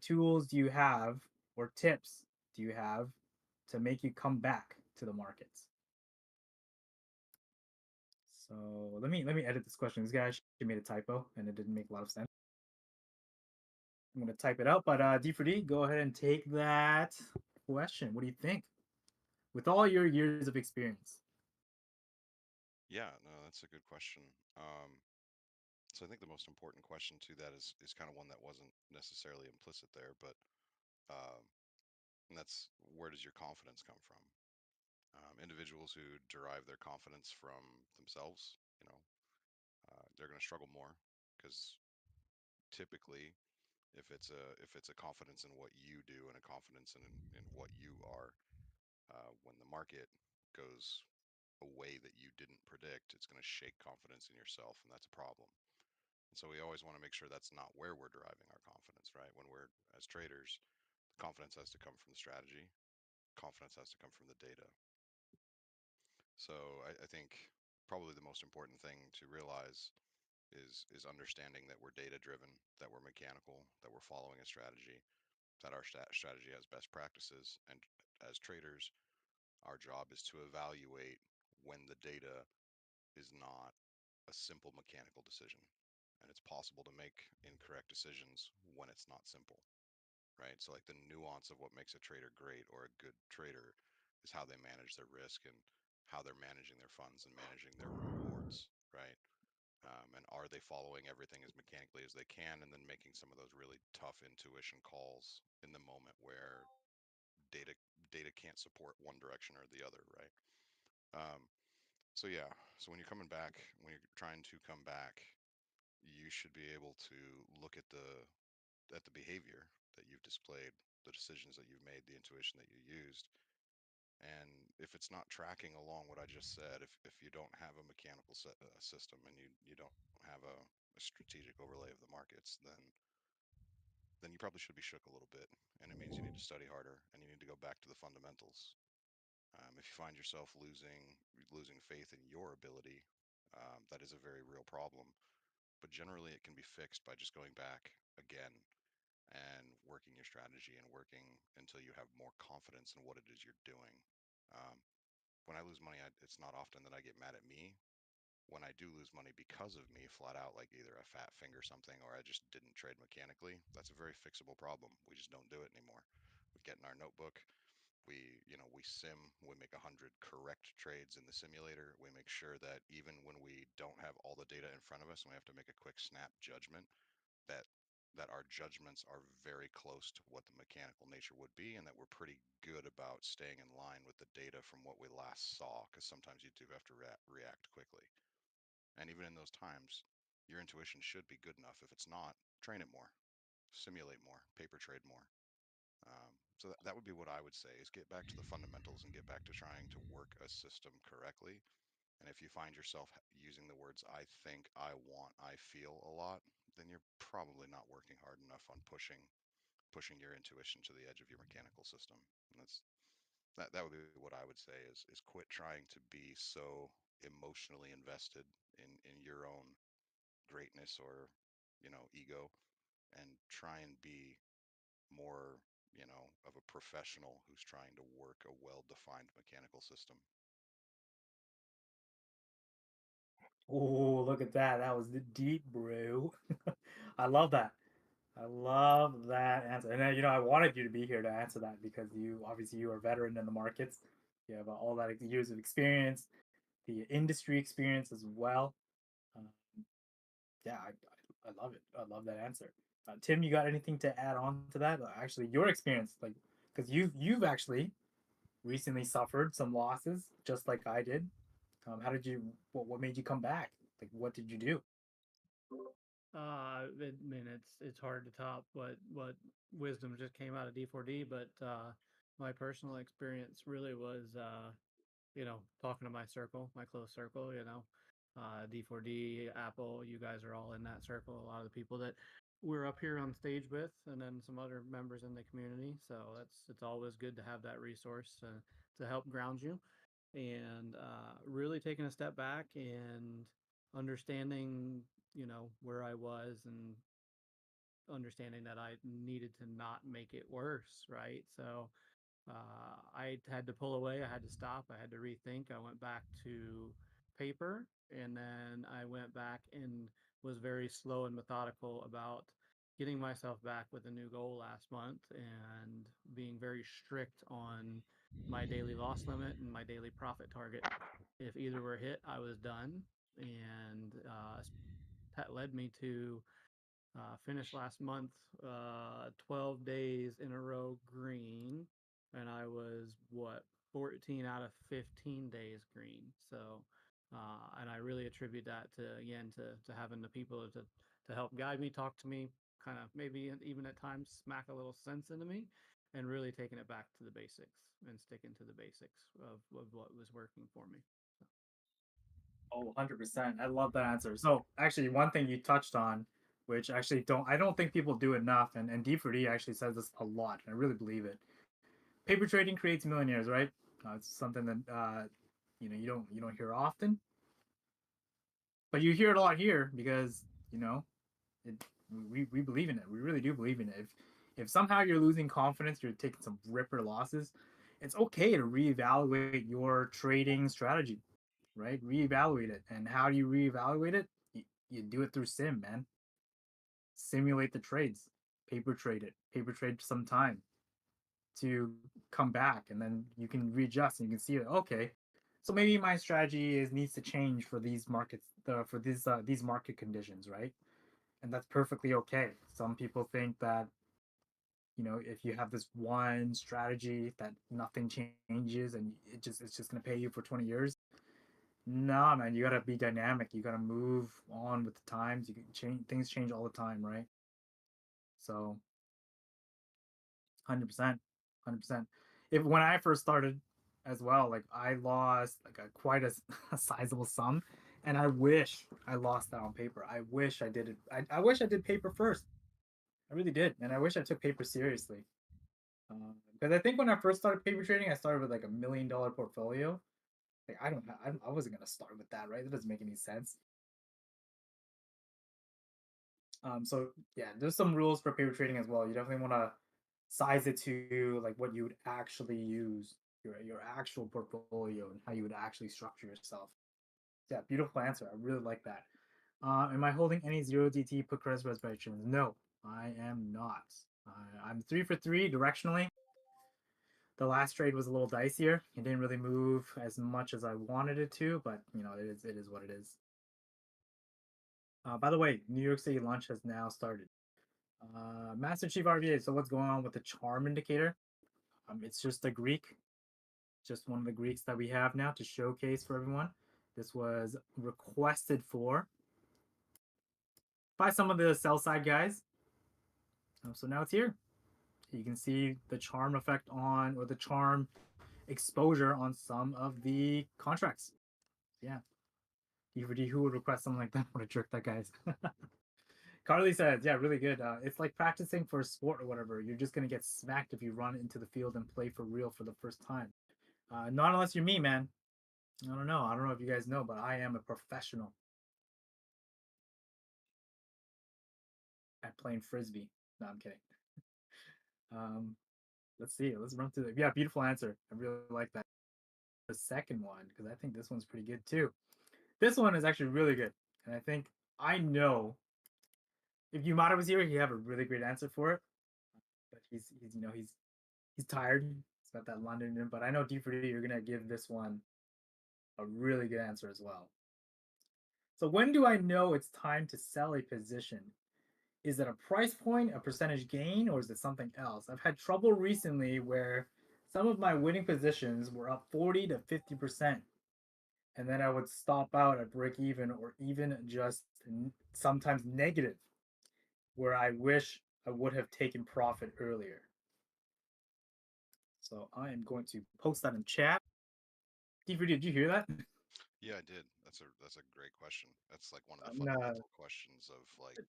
tools do you have or tips do you have to make you come back to the markets? So let me edit this question. This guy actually made a typo and it didn't make a lot of sense. I'm gonna type it out, but D4D, go ahead and take that question. What do you think? With all your years of experience. Yeah, no, that's a good question. So I think the most important question to that is kind of one that wasn't necessarily implicit there, but um, and that's where does your confidence come from? Individuals who derive their confidence from themselves, they're going to struggle more because typically, if it's a confidence in what you do and a confidence in what you are, when the market goes a way that you didn't predict, it's going to shake confidence in yourself, and that's a problem. And so we always want to make sure that's not where we're deriving our confidence, right? When we're as traders, the confidence has to come from the strategy. confidence has to come from the data. So I think probably the most important thing to realize is understanding that we're data driven, that we're mechanical, that we're following a strategy, that our strategy has best practices, and as traders, our job is to evaluate when the data is not a simple mechanical decision. And it's possible to make incorrect decisions when it's not simple, right? So, like the nuance of what makes a trader great or a good trader is how they manage their risk and how they're managing their funds and managing their rewards, right? And are they following everything as mechanically as they can and then making some of those really tough intuition calls in the moment where data data can't support one direction or the other, right? Um, so yeah, so when you're coming back, when you're trying to come back, you should be able to look at the behavior that you've displayed, the decisions that you've made, the intuition that you used. And if it's not tracking along what I just said, if you don't have a mechanical system and you don't have a strategic overlay of the markets, then you probably should be shook a little bit. And it means you need to study harder and you need to go back to the fundamentals. If you find yourself losing faith in your ability, that is a very real problem. But generally, it can be fixed by just going back again and working your strategy and working until you have more confidence in what it is you're doing. Um, when I lose money, it's not often that I get mad at me. When I do lose money because of me, flat out, like either a fat finger something or I just didn't trade mechanically, that's a very fixable problem. We just don't do it anymore. We get in our notebook, we sim, we make 100 correct trades in the simulator. We make sure that even when we don't have all the data in front of us and we have to make a quick snap judgment, that that our judgments are very close to what the mechanical nature would be, and that we're pretty good about staying in line with the data from what we last saw, because sometimes you do have to react quickly. And even in those times, your intuition should be good enough. If it's not, train it more, simulate more, paper trade more. So that would be what I would say, is get back to the fundamentals and get back to trying to work a system correctly. And if you find yourself using the words I think, I want, I feel a lot, then you're probably not working hard enough on pushing your intuition to the edge of your mechanical system. And that would be what I would say, is quit trying to be so emotionally invested in your own greatness or ego, and try and be more of a professional who's trying to work a well-defined mechanical system. Oh, look at that. That was deep, bro. I love that. I love that answer. And then, I wanted you to be here to answer that because you are a veteran in the markets. You have all that years of experience, the industry experience as well. Um, yeah, I love it. I love that answer. Tim, you got anything to add on to that? Actually, your experience, like, because you've actually recently suffered some losses, just like I did. How did you? What made you come back? Like, what did you do? I mean, it's hard to top what wisdom just came out of D4D, but my personal experience really was, talking to my circle, my close circle, D4D, Apple, you guys are all in that circle. A lot of the people that we're up here on stage with, and then some other members in the community. So it's always good to have that resource to help ground you, and really taking a step back and understanding, where I was, and understanding that I needed to not make it worse, right? So I had to pull away. I had to stop. I had to rethink. I went back to paper, and then I went back and was very slow and methodical about getting myself back with a new goal last month, and being very strict on my daily loss limit and my daily profit target. If either were hit, I was done. And that led me to finished last month 12 days in a row green, and I was, what, 14 out of 15 days green. So, and I really attribute that to, again, to having the people to help guide me, talk to me, kind of maybe even at times smack a little sense into me, and really taking it back to the basics and sticking to the basics of what was working for me. Oh, 100%. I love that answer. So, actually, one thing you touched on, which I don't think people do enough, and D4D actually says this a lot, and I really believe it. paper trading creates millionaires, right? It's something that you don't hear often, but you hear it a lot here because you know it, we believe in it. We really do believe in it. If somehow you're losing confidence, you're taking some ripper losses, it's okay to reevaluate your trading strategy, right? Reevaluate it. And how do you reevaluate it? You do it through sim, man. Simulate the trades, paper trade it, paper trade some time to come back, and then you can readjust and you can see it. Okay, so maybe my strategy is needs to change for these markets, for these market conditions, right? And that's perfectly okay. Some people think that if you have this one strategy that nothing changes and it's just going to pay you for 20 years. No, man, you got to be dynamic. You got to move on with the times. You can change, things change all the time, right? So 100%, 100%. If when I first started as well, like I lost like a quite a sizable sum, and I wish I lost that on paper. I wish I did it. I wish I did paper first. I really did, and I wish I took paper seriously. Because I think when I first started paper trading, I started with like $1 million portfolio. Like I don't, I wasn't gonna start with that, right? That doesn't make any sense. So yeah, there's some rules for paper trading as well. You definitely want to size it to like what you would actually use your actual portfolio and how you would actually structure yourself. Yeah, beautiful answer. I really like that. Am I holding any zero DT put credit reservations? No, I am not. I'm 3 for 3 directionally. The last trade was a little dicier. It didn't really move as much as I wanted it to, but it is what it is. By the way, New York City lunch has now started. Master Chief RVA. So what's going on with the charm indicator? It's just a Greek, just one of the Greeks that we have now to showcase for everyone. This was requested for by some of the sell side guys. So now it's here. You can see the charm effect on, or the charm exposure on some of the contracts. Yeah. DVD, who would request something like that? What a jerk that guy is. Carly says, yeah, really good. It's like practicing for a sport or whatever. You're just going to get smacked if you run into the field and play for real for the first time. Not unless you're me, man. I don't know. I don't know if you guys know, but I am a professional at playing frisbee. No, I'm kidding. Um, let's see. Let's run through the. Yeah, beautiful answer. I really like that. The second one, because I think this one's pretty good too. This one is actually really good, and I think I know if Yumata was here, he'd have a really great answer for it. But he's tired. He's got that London in him. But I know D4D, you're gonna give this one a really good answer as well. So when do I know it's time to sell a position? Is it a price point, a percentage gain, or is it something else? I've had trouble recently where some of my winning positions were up 40 to 50%. And then I would stop out at break even or even just sometimes negative, where I wish I would have taken profit earlier. So I am going to post that in chat. D4D, did you hear that? Yeah, I did. That's a great question. That's like one of the I'm gonna. fundamental questions of like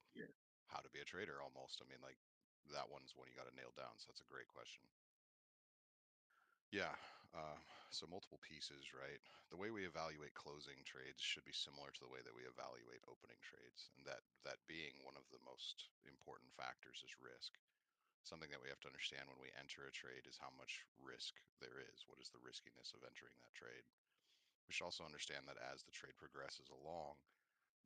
how to be a trader almost. I mean, like that one's one you got to nail down. So that's a great question. Yeah. Uh, so multiple pieces, right? The way we evaluate closing trades should be similar to the way that we evaluate opening trades, and that being one of the most important factors is risk. Something that we have to understand when we enter a trade is how much risk there is. What is the riskiness of entering that trade? We should also understand that as the trade progresses along,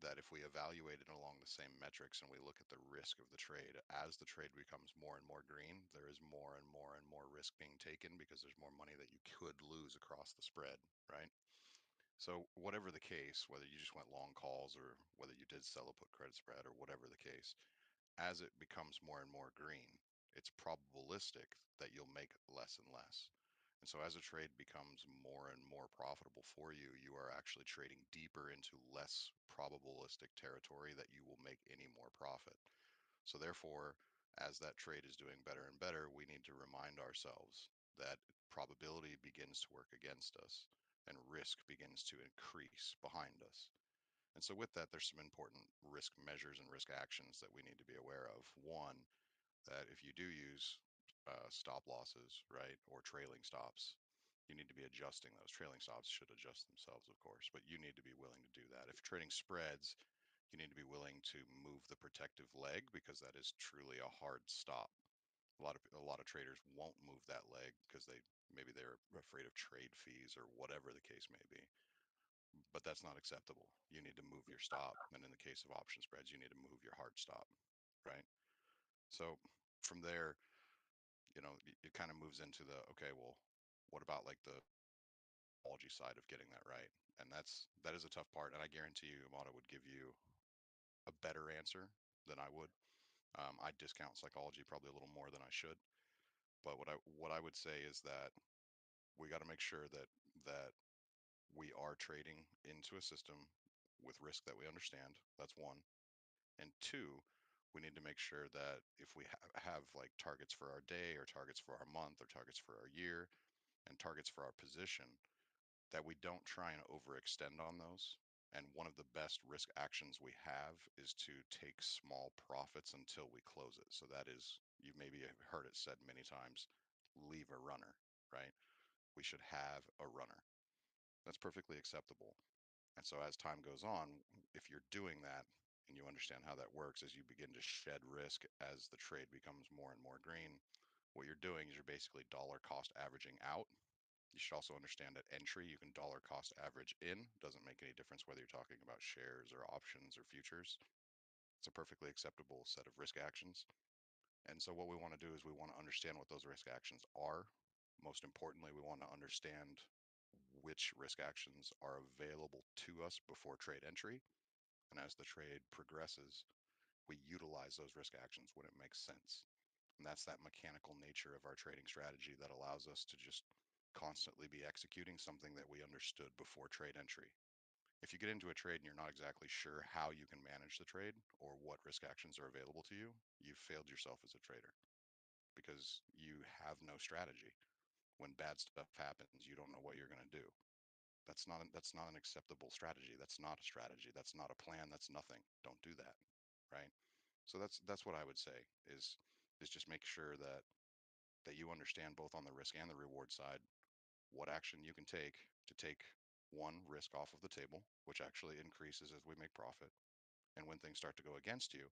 that if we evaluate it along the same metrics and we look at the risk of the trade, as the trade becomes more and more green, there is more and more and more risk being taken because there's more money that you could lose across the spread, right? So whatever the case, whether you just went long calls or whether you did sell a put credit spread or whatever the case, as it becomes more and more green, it's probabilistic that you'll make less and less. And so as a trade becomes more and more profitable for you, you are actually trading deeper into less probabilistic territory that you will make any more profit. So therefore, as that trade is doing better and better, we need to remind ourselves that probability begins to work against us and risk begins to increase behind us. And so with that, there's some important risk measures and risk actions that we need to be aware of. One, that if you do use stop losses, right, or trailing stops, you need to be adjusting those. Trailing stops should adjust themselves, of course, but you need to be willing to do that. If trading spreads, you need to be willing to move the protective leg, because that is truly a hard stop. A lot of traders won't move that leg because maybe they're afraid of trade fees or whatever the case may be. But that's not acceptable. You need to move your stop, and in the case of option spreads, you need to move your hard stop, right? So from there, it kind of moves into the, okay, well, what about like the psychology side of getting that right? And that is a tough part, and I guarantee you Amada would give you a better answer than I would. I discount psychology probably a little more than I should, but what I would say is that we got to make sure that we are trading into a system with risk that we understand. That's one. And two, we need to make sure that if we have like targets for our day or targets for our month or targets for our year and targets for our position, that we don't try and overextend on those. And one of the best risk actions we have is to take small profits until we close it. So that is, you maybe have heard it said many times, leave a runner, right? We should have a runner. That's perfectly acceptable. And so as time goes on, if you're doing that and you understand how that works, as you begin to shed risk as the trade becomes more and more green, what you're doing is you're basically dollar cost averaging out. You should also understand that entry, you can dollar cost average in. Doesn't make any difference whether you're talking about shares or options or futures. It's a perfectly acceptable set of risk actions. And so what we want to do is we want to understand what those risk actions are. Most importantly, we want to understand which risk actions are available to us before trade entry. And as the trade progresses, we utilize those risk actions when it makes sense. And that's that mechanical nature of our trading strategy that allows us to just constantly be executing something that we understood before trade entry. If you get into a trade and you're not exactly sure how you can manage the trade or what risk actions are available to you, you've failed yourself as a trader because you have no strategy. When bad stuff happens, you don't know what you're going to do. That's not an acceptable strategy. That's not a strategy. That's not a plan. That's nothing. Don't do that, right? So that's what I would say is just make sure that you understand both on the risk and the reward side what action you can take to take one risk off of the table, which actually increases as we make profit. And when things start to go against you,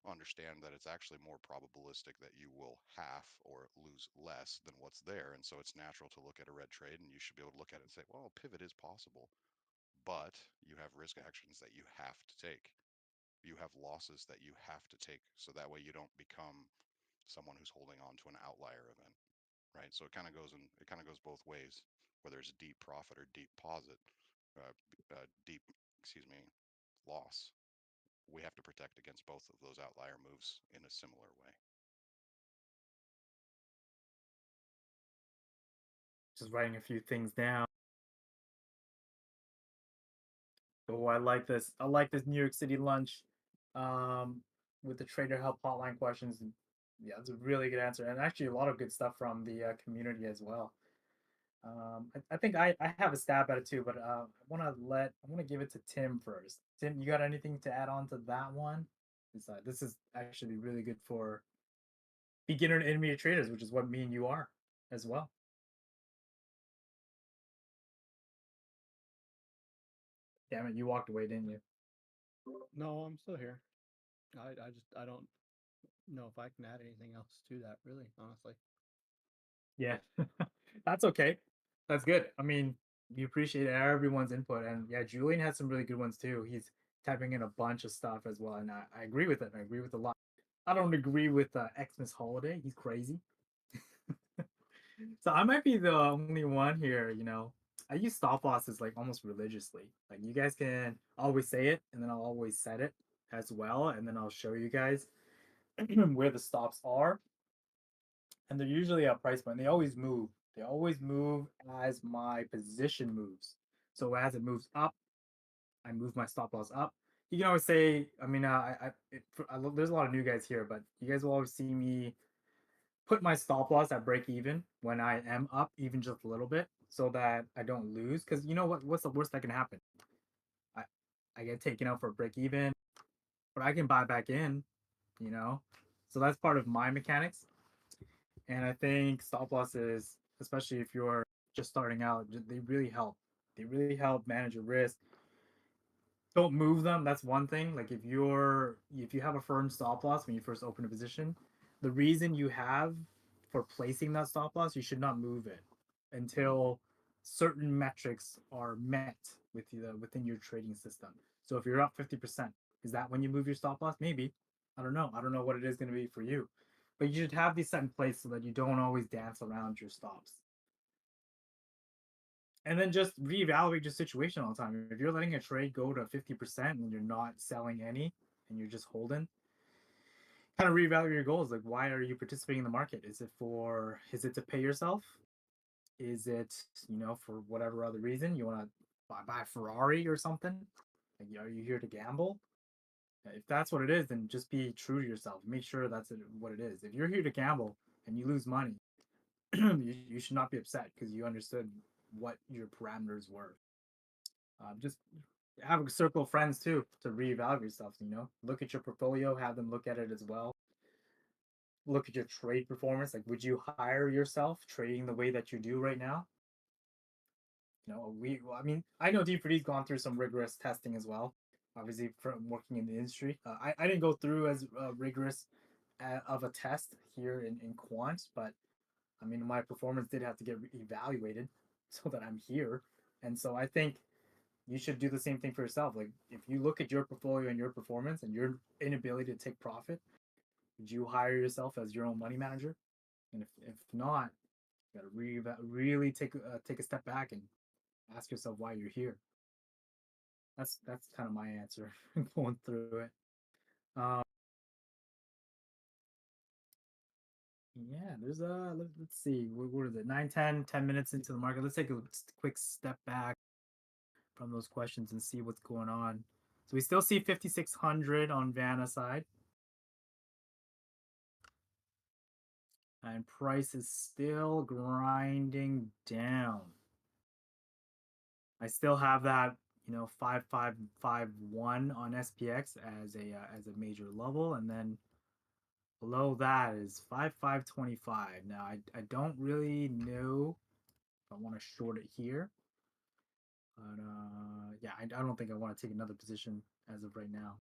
understand that it's actually more probabilistic that you will half or lose less than what's there. And so it's natural to look at a red trade and you should be able to look at it and say, well, a pivot is possible, but you have risk actions that you have to take. You have losses that you have to take. So that way you don't become someone who's holding on to an outlier event, right? So it kind of goes both ways, whether it's deep profit or deep posit, deep, excuse me, loss. We have to protect against both of those outlier moves in a similar way. Just writing a few things down. Oh, I like this. I like this New York City lunch, um, with the trader help hotline questions. Yeah, it's a really good answer, and actually a lot of good stuff from the community as well. I think I have a stab at it too, but I want to give it to Tim first. Tim, you got anything to add on to that one? This is actually really good for beginner and intermediate traders, which is what me and you are as well. Damn it, you walked away, didn't you? No, I'm still here. I don't know if I can add anything else to that, really, honestly. Yeah, that's okay. That's good. I mean, we appreciate everyone's input, and yeah, Julian has some really good ones too. He's typing in a bunch of stuff as well, and I agree with it. I agree with a lot. I don't agree with Xmas Holiday. He's crazy. So I might be the only one here. I use stop losses like almost religiously. Like you guys can always say it, and then I'll always set it as well, and then I'll show you guys where the stops are, and they're usually at price point. They always move. They always move as my position moves. So as it moves up, I move my stop loss up. You can always say, I mean, there's a lot of new guys here, but you guys will always see me put my stop loss at break even when I am up, even just a little bit, so that I don't lose. Because you know what? What's the worst that can happen? I I get taken out for a break even, but I can buy back in. You know, so that's part of my mechanics. And I think stop losses, especially if you're just starting out, they really help. They really help manage your risk. Don't move them. That's one thing. Like if you have a firm stop loss when you first open a position, the reason you have for placing that stop loss, you should not move it until certain metrics are met within your trading system. So if you're up 50%, is that when you move your stop loss? Maybe. I don't know. I don't know what it is going to be for you. But you should have these set in place so that you don't always dance around your stops. And then just reevaluate your situation all the time. If you're letting a trade go to 50% and you're not selling any and you're just holding, kind of reevaluate your goals. Like, why are you participating in the market? Is it to pay yourself? Is it, for whatever other reason you want to buy a Ferrari or something? Like, are you here to gamble? If that's what it is, then just be true to yourself. Make sure that's what it is. If you're here to gamble and you lose money, you should not be upset because you understood what your parameters were. Just have a circle of friends too to reevaluate yourself. Look at your portfolio, have them look at it as well. Look at your trade performance. Like, would you hire yourself trading the way that you do right now? I mean, I know D4D's gone through some rigorous testing as well. Obviously, from working in the industry, I didn't go through as rigorous of a test here in quant, but I mean, my performance did have to get evaluated so that I'm here. And so I think you should do the same thing for yourself. Like, if you look at your portfolio and your performance and your inability to take profit, would you hire yourself as your own money manager? And if not, you got to really take a step back and ask yourself why you're here. That's kind of my answer going through it. Um, yeah, there's let's see, what is it? 10 minutes into the market. Let's take a quick step back from those questions and see what's going on. So we still see 5,600 on Vanna side. And price is still grinding down. I still have that, 5551 on SPX as a major level, and then below that is 5525. Now I don't really know if I want to short it here, but yeah, I don't think I want to take another position as of right now.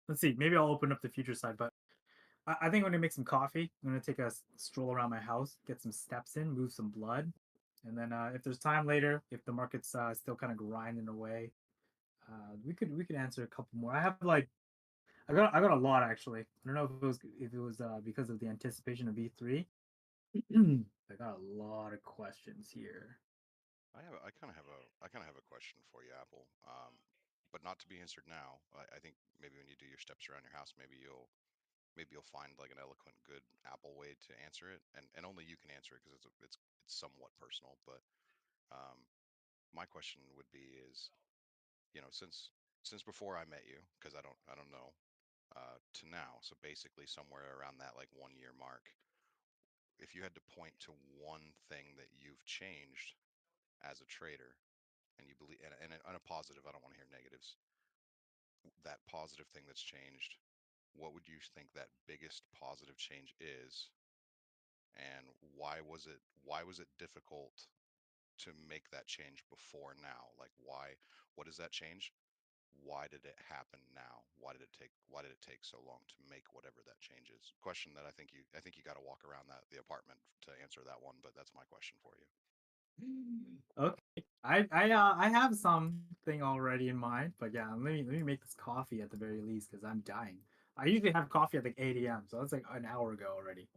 Let's see, maybe I'll open up the future side, but I think I'm gonna make some coffee. I'm gonna take a stroll around my house, get some steps in, move some blood, and then if there's time later, if the market's still kind of grinding away, we could answer a couple more. I have like I got a lot actually. I don't know if it was because of the anticipation of E3. I got a lot of questions here. I kind of have a question for you, Apple. But not to be answered now. I think maybe when you do your steps around your house, maybe you'll find like an eloquent, good Apple way to answer it, and only you can answer it because it's somewhat personal. But um, my question would be is, since before I met you, because I don't know, to now, so basically somewhere around that like 1 year mark, if you had to point to one thing that you've changed as a trader, and you believe, and a positive, I don't want to hear negatives, that positive thing that's changed, what would you think that biggest positive change is, and why was it difficult to make that change before now? Like, what is that change? Why did it happen now? Why did it take so long to make whatever that change is? Question that I think you got to walk around the apartment to answer that one, but that's my question for you. Okay, I have something already in mind, but yeah, let me make this coffee at the very least because I'm dying. I usually have coffee at like 8 a.m., so that's like an hour ago already,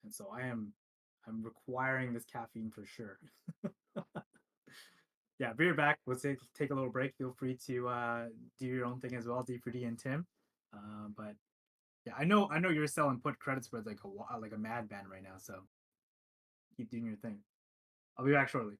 and so I'm requiring this caffeine for sure. Yeah, be right back. We'll take a little break. Feel free to do your own thing as well, D4D and Tim. But yeah, I know you're selling put credit spreads like a madman right now, so keep doing your thing. I'll be back shortly.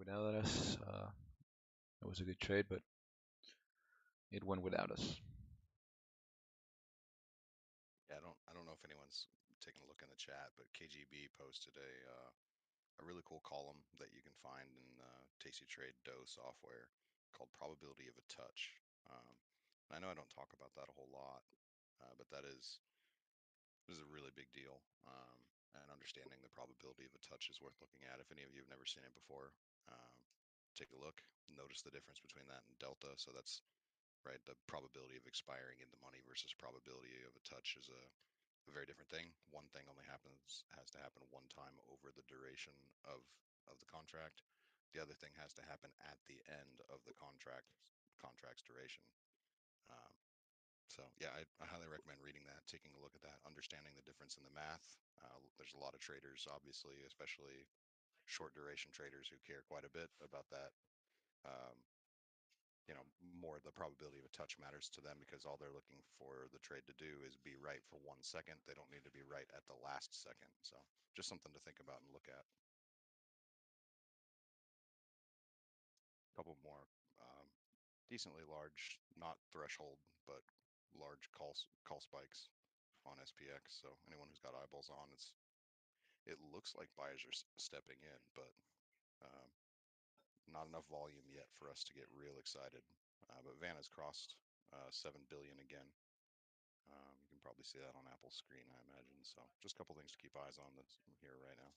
without us. It was a good trade, but it went without us. Yeah, I don't know if anyone's taken a look in the chat, but KGB posted a really cool column that you can find in Tasty Trade Dough software called Probability of a Touch. I know I don't talk about that a whole lot, but this is a really big deal. And understanding the probability of a touch is worth looking at. If any of you have never seen it before, take a look. Notice the difference between that and delta. So that's right. The probability of expiring in the money versus probability of a touch is a very different thing. One thing only has to happen one time over the duration of the contract. The other thing has to happen at the end of the contract's duration. Um, so yeah, I highly recommend reading that, taking a look at that, understanding the difference in the math. There's a lot of traders, obviously, especially short duration traders, who care quite a bit about that. Um, more the probability of a touch matters to them because all they're looking for the trade to do is be right for 1 second. They don't need to be right at the last second. So just something to think about and look at. A couple more decently large, not threshold, but large call spikes on SPX. So anyone who's got eyeballs on, it looks like buyers are stepping in, but um, not enough volume yet for us to get real excited. But Van has crossed 7 billion again. You can probably see that on Apple's screen, I imagine. So just a couple things to keep eyes on this here right now.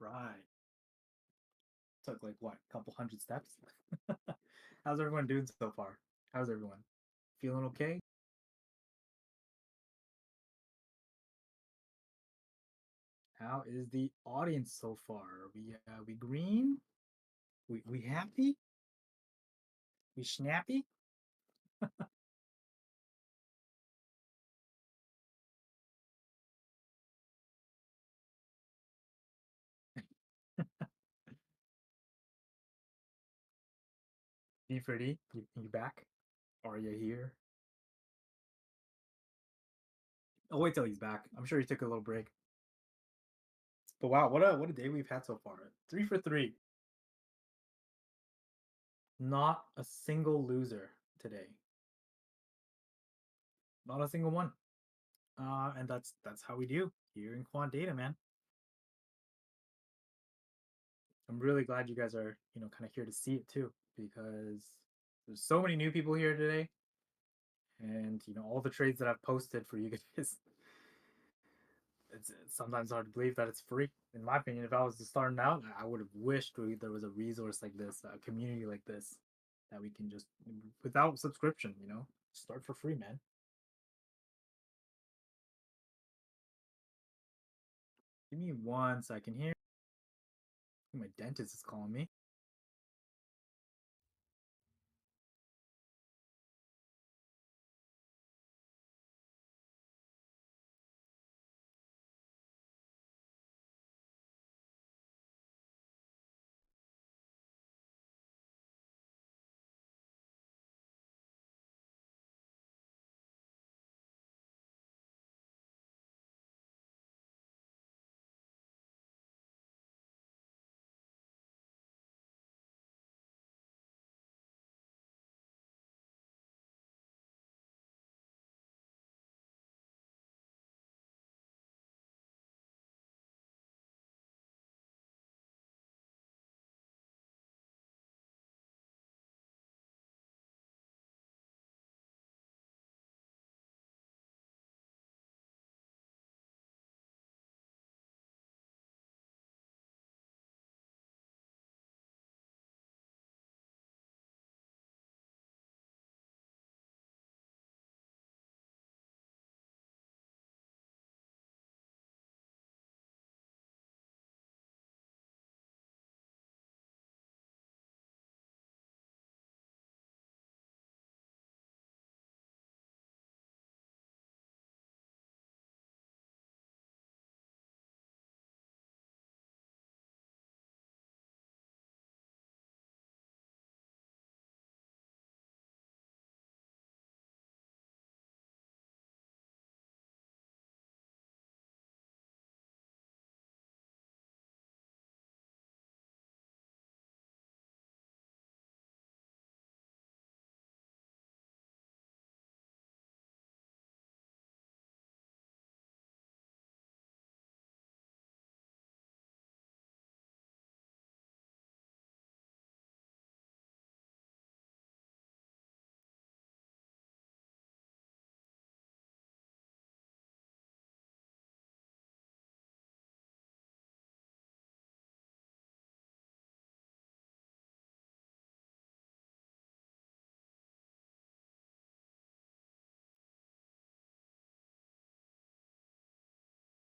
right. Took like what, a couple hundred steps? How's everyone doing so far? How's everyone? Feeling okay? How is the audience so far? We green? We happy? We snappy? D for D, you back? Are you here? I'll wait till he's back. I'm sure he took a little break. But wow, what a day we've had so far. 3 for 3. Not a single loser today. Not a single one. And that's how we do here in quant data, man. I'm really glad you guys are, kind of here to see it too, because there's so many new people here today. And all the trades that I've posted for you guys, it's sometimes hard to believe that it's free. In my opinion, if I was just starting out, I would have wished there was a resource like this, a community like this, that we can just, without subscription, start for free, man. Give me 1 second here. My dentist is calling me.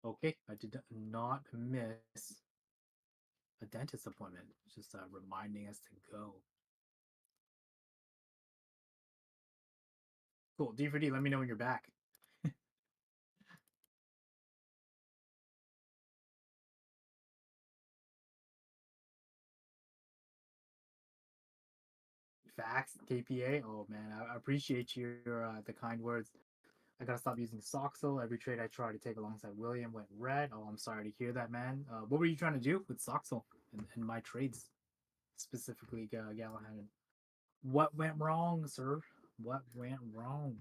Okay, I did not miss a dentist appointment. It's just reminding us to go. Cool. D for D, let me know when you're back. Facts, KPA. Oh man, I appreciate your the kind words. I gotta stop using Soxel. Every trade I try to take alongside William went red. Oh, I'm sorry to hear that, man. What were you trying to do with Soxel and my trades, specifically Gallahan? What went wrong, sir? What went wrong?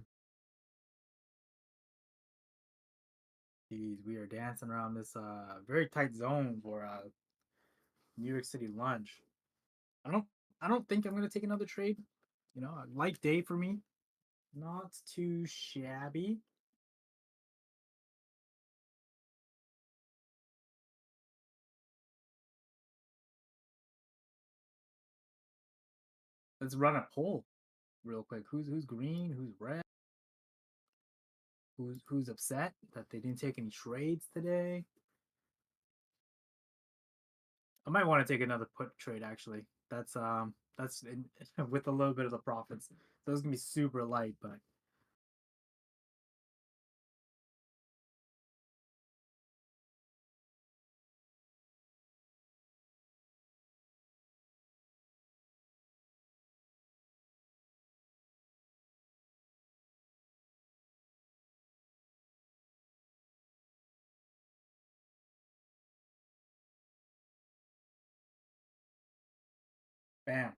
Jeez, we are dancing around this very tight zone for New York City lunch. I don't I don't think I'm gonna take another trade. A light day for me. Not too shabby. let's run a poll real quick. Who's green? Who's red? Who's upset that they didn't take any trades today? I might want to take another put trade actually. That's with a little bit of the profits. So it's gonna be super light, but bam.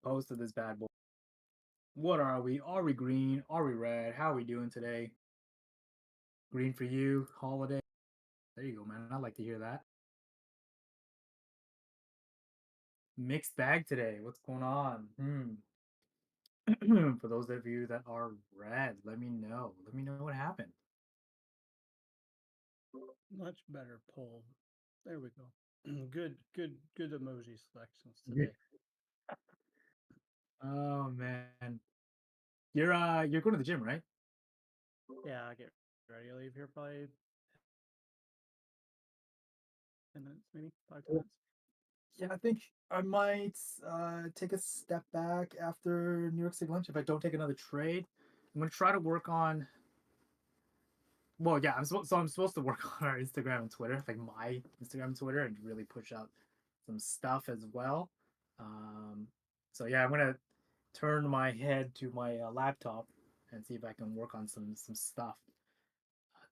Posted this bad boy. What are we? Are we green? Are we red? How are we doing today? Green for you, holiday. There you go, man. I like to hear that. Mixed bag today. What's going on? For those of you that are red, let me know. Let me know what happened. Much better poll. There we go. Good emoji selections today. Oh man, you're going to the gym, right? Yeah, I get ready to leave here probably 10 minutes, maybe 5 minutes. Yeah, I think I might take a step back after New York City lunch if I don't take another trade. I'm gonna try to work on. Well, yeah, I'm supposed to work on our Instagram and Twitter, like my Instagram and Twitter, and really push out some stuff as well. Um, so yeah, I'm gonna turn my head to my laptop and see if I can work on some stuff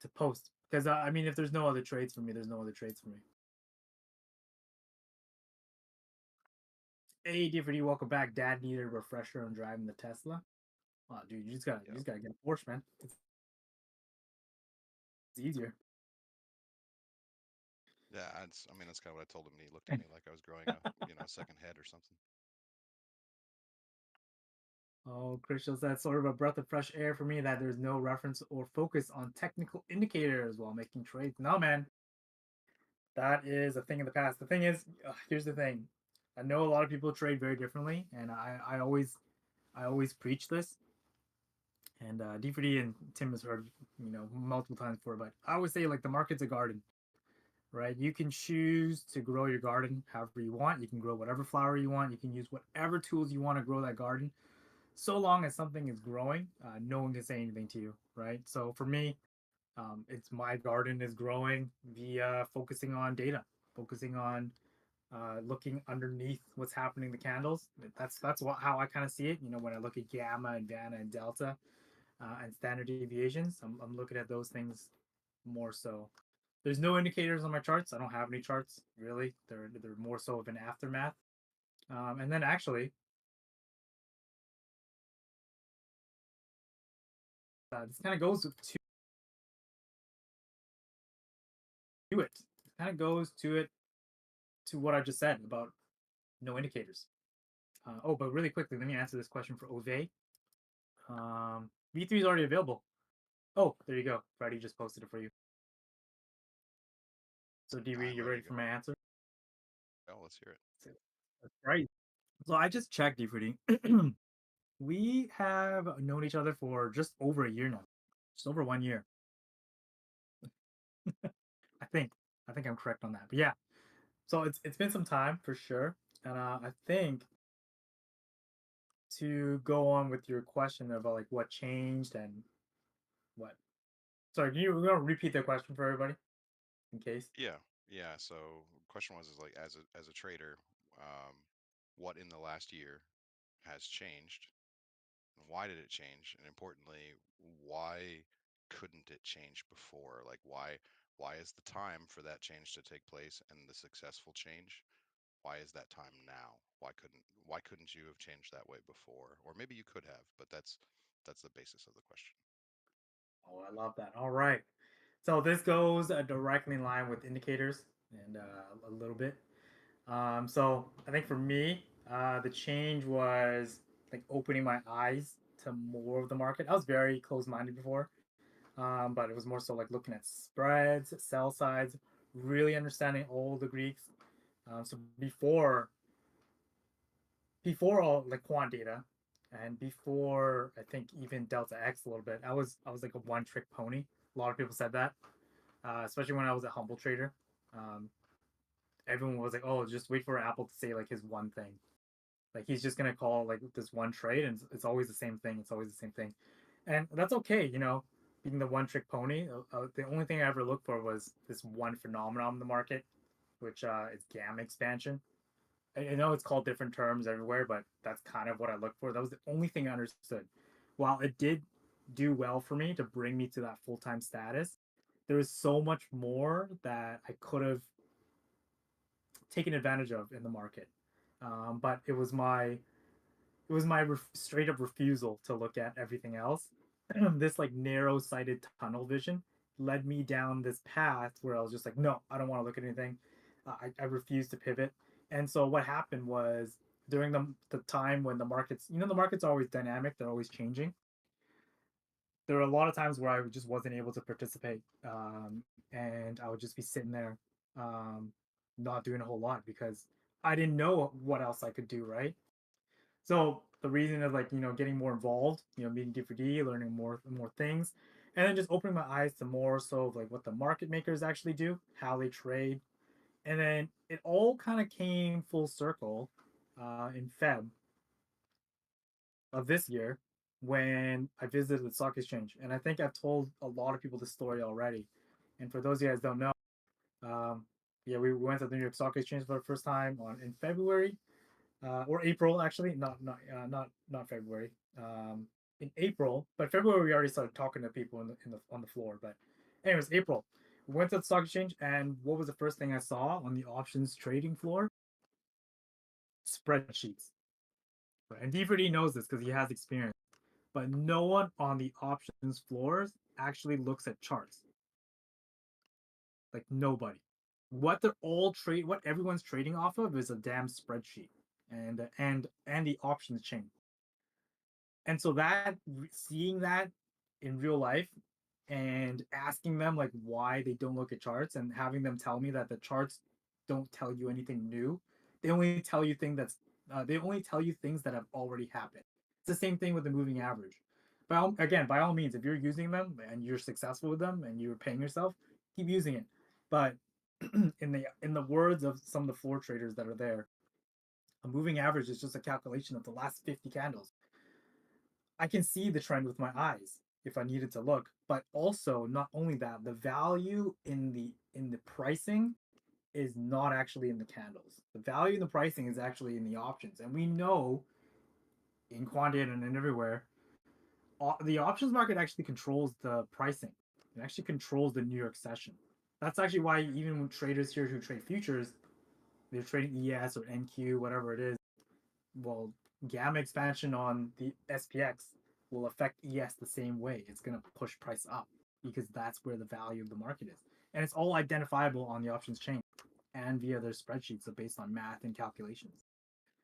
to post. Because I mean, if there's no other trades for me, there's no other trades for me. Hey, D4D, welcome back. Dad needed a refresher on driving the Tesla. Oh, dude, you just gotta get a Porsche, man. It's easier. Yeah, I mean, that's kind of what I told him, and he looked at me like I was growing a second head or something. Oh, Crystal said sort of a breath of fresh air for me that there's no reference or focus on technical indicators while making trades. No, man, that is a thing in the past. The thing is, here's the thing. I know a lot of people trade very differently, and I always preach this. And D4D and Tim has heard multiple times before, but I always say like the market's a garden, right? You can choose to grow your garden however you want. You can grow whatever flower you want. You can use whatever tools you want to grow that garden. So long as something is growing, no one can say anything to you, right? So for me, it's my garden is growing via focusing on data, focusing on looking underneath what's happening in the candles. That's how I kind of see it. When I look at gamma and Vanna and delta and standard deviations, I'm looking at those things more so. There's no indicators on my charts. I don't have any charts really. They're more so of an aftermath. And then actually, this kind of goes to it. It kind of goes to it to what I just said about no indicators. But really quickly, let me answer this question for Ove. V3 is already available. Oh, there you go. Freddie just posted it for you. So D-Reed, you ready for my answer? Oh, let's hear it. That's right. So I just checked D-Reed. We have known each other for just over a year now. Just over 1 year. I think. I think I'm correct on that. But yeah. So it's been some time for sure. And I think to go on with your question about like what changed and what. Sorry, we're gonna repeat the question for everybody in case. Yeah. So question was is like as a trader, um, what in the last year has changed? Why did it change? And importantly, why couldn't it change before? Like why is the time for that change to take place and the successful change? Why is that time now? Why couldn't you have changed that way before? Or maybe you could have, but that's the basis of the question. Oh, I love that. All right. So this goes directly in line with indicators and a little bit. So I think for me, the change was like opening my eyes to more of the market. I was very closed-minded before, but it was more so like looking at spreads, sell sides, really understanding all the Greeks. So before before all like quant data, and before I think even Delta X a little bit, I was like a one trick pony. A lot of people said that, especially when I was a humble trader. Um, Everyone was like, "Oh, just wait for Apple to say like his one thing. Like he's just gonna call like this one trade, and it's always the same thing. It's always the same thing, and that's okay. Being the one trick pony. The only thing I ever looked for was this one phenomenon in the market, which is gamma expansion. I know it's called different terms everywhere, but that's kind of what I looked for. That was the only thing I understood. While it did do well for me to bring me to that full time status, there was so much more that I could have taken advantage of in the market. But it was my straight up refusal to look at everything else. This like narrow sighted tunnel vision led me down this path where I was just like, no, I don't want to look at anything. I refuse to pivot. And so what happened was during the time when the markets, the markets are always dynamic, they're always changing. There were a lot of times where I just wasn't able to participate, and I would just be sitting there, um, not doing a whole lot because I didn't know what else I could do, right? So the reason is like getting more involved, meeting D4D, learning more things, and then just opening my eyes to more so of like what the market makers actually do, how they trade, and then it all kind of came full circle in Feb of this year when I visited the stock exchange, and I think I've told a lot of people this story already. And for those of you guys who don't know, um, yeah, we went to the New York Stock Exchange for the first time in February, or April actually, not February. In April, but February we already started talking to people on the floor. But anyways, April, we went to the stock exchange, and what was the first thing I saw on the options trading floor? Spreadsheets. Right? And D4D knows this because he has experience. But no one on the options floors actually looks at charts. Like nobody. What everyone's trading off of is a damn spreadsheet and the options chain. And so seeing that in real life and asking them like why they don't look at charts and having them tell me that the charts don't tell you anything new. They only tell you things that have already happened. It's the same thing with the moving average. But again, by all means, if you're using them and you're successful with them and you're paying yourself, keep using it. But in the words of some of the floor traders that are there, a moving average is just a calculation of the last 50 candles. I can see the trend with my eyes if I needed to look, but also not only that, the value in the pricing is not actually in the candles. The value in the pricing is actually in the options, and we know in quant data and everywhere, the options market actually controls the pricing. It actually controls the New York session. That's actually why even when traders here who trade futures, they're trading ES or NQ, whatever it is. Well, gamma expansion on the SPX will affect ES the same way. It's going to push price up because that's where the value of the market is. And it's all identifiable on the options chain and via their spreadsheets, so based on math and calculations.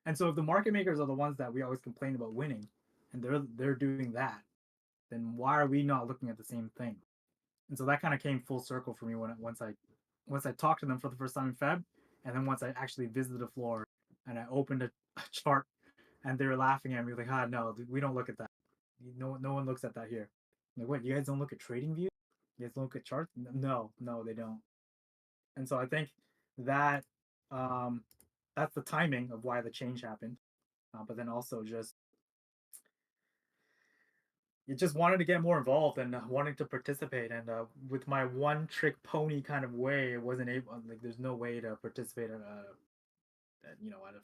And so if the market makers are the ones that we always complain about winning and they're doing that, then why are we not looking at the same thing? And so that kind of came full circle for me once I talked to them for the first time in Feb, and then once I actually visited the floor and I opened a chart, and they were laughing at me like, no, we don't look at that. No one looks at that here. I'm like, what? You guys don't look at trading views? You guys don't look at charts? No, they don't. And so I think that um, that's the timing of why the change happened. But then also just you just wanted to get more involved and wanting to participate. And with my one trick pony kind of way, it wasn't able. Like, there's no way to participate at a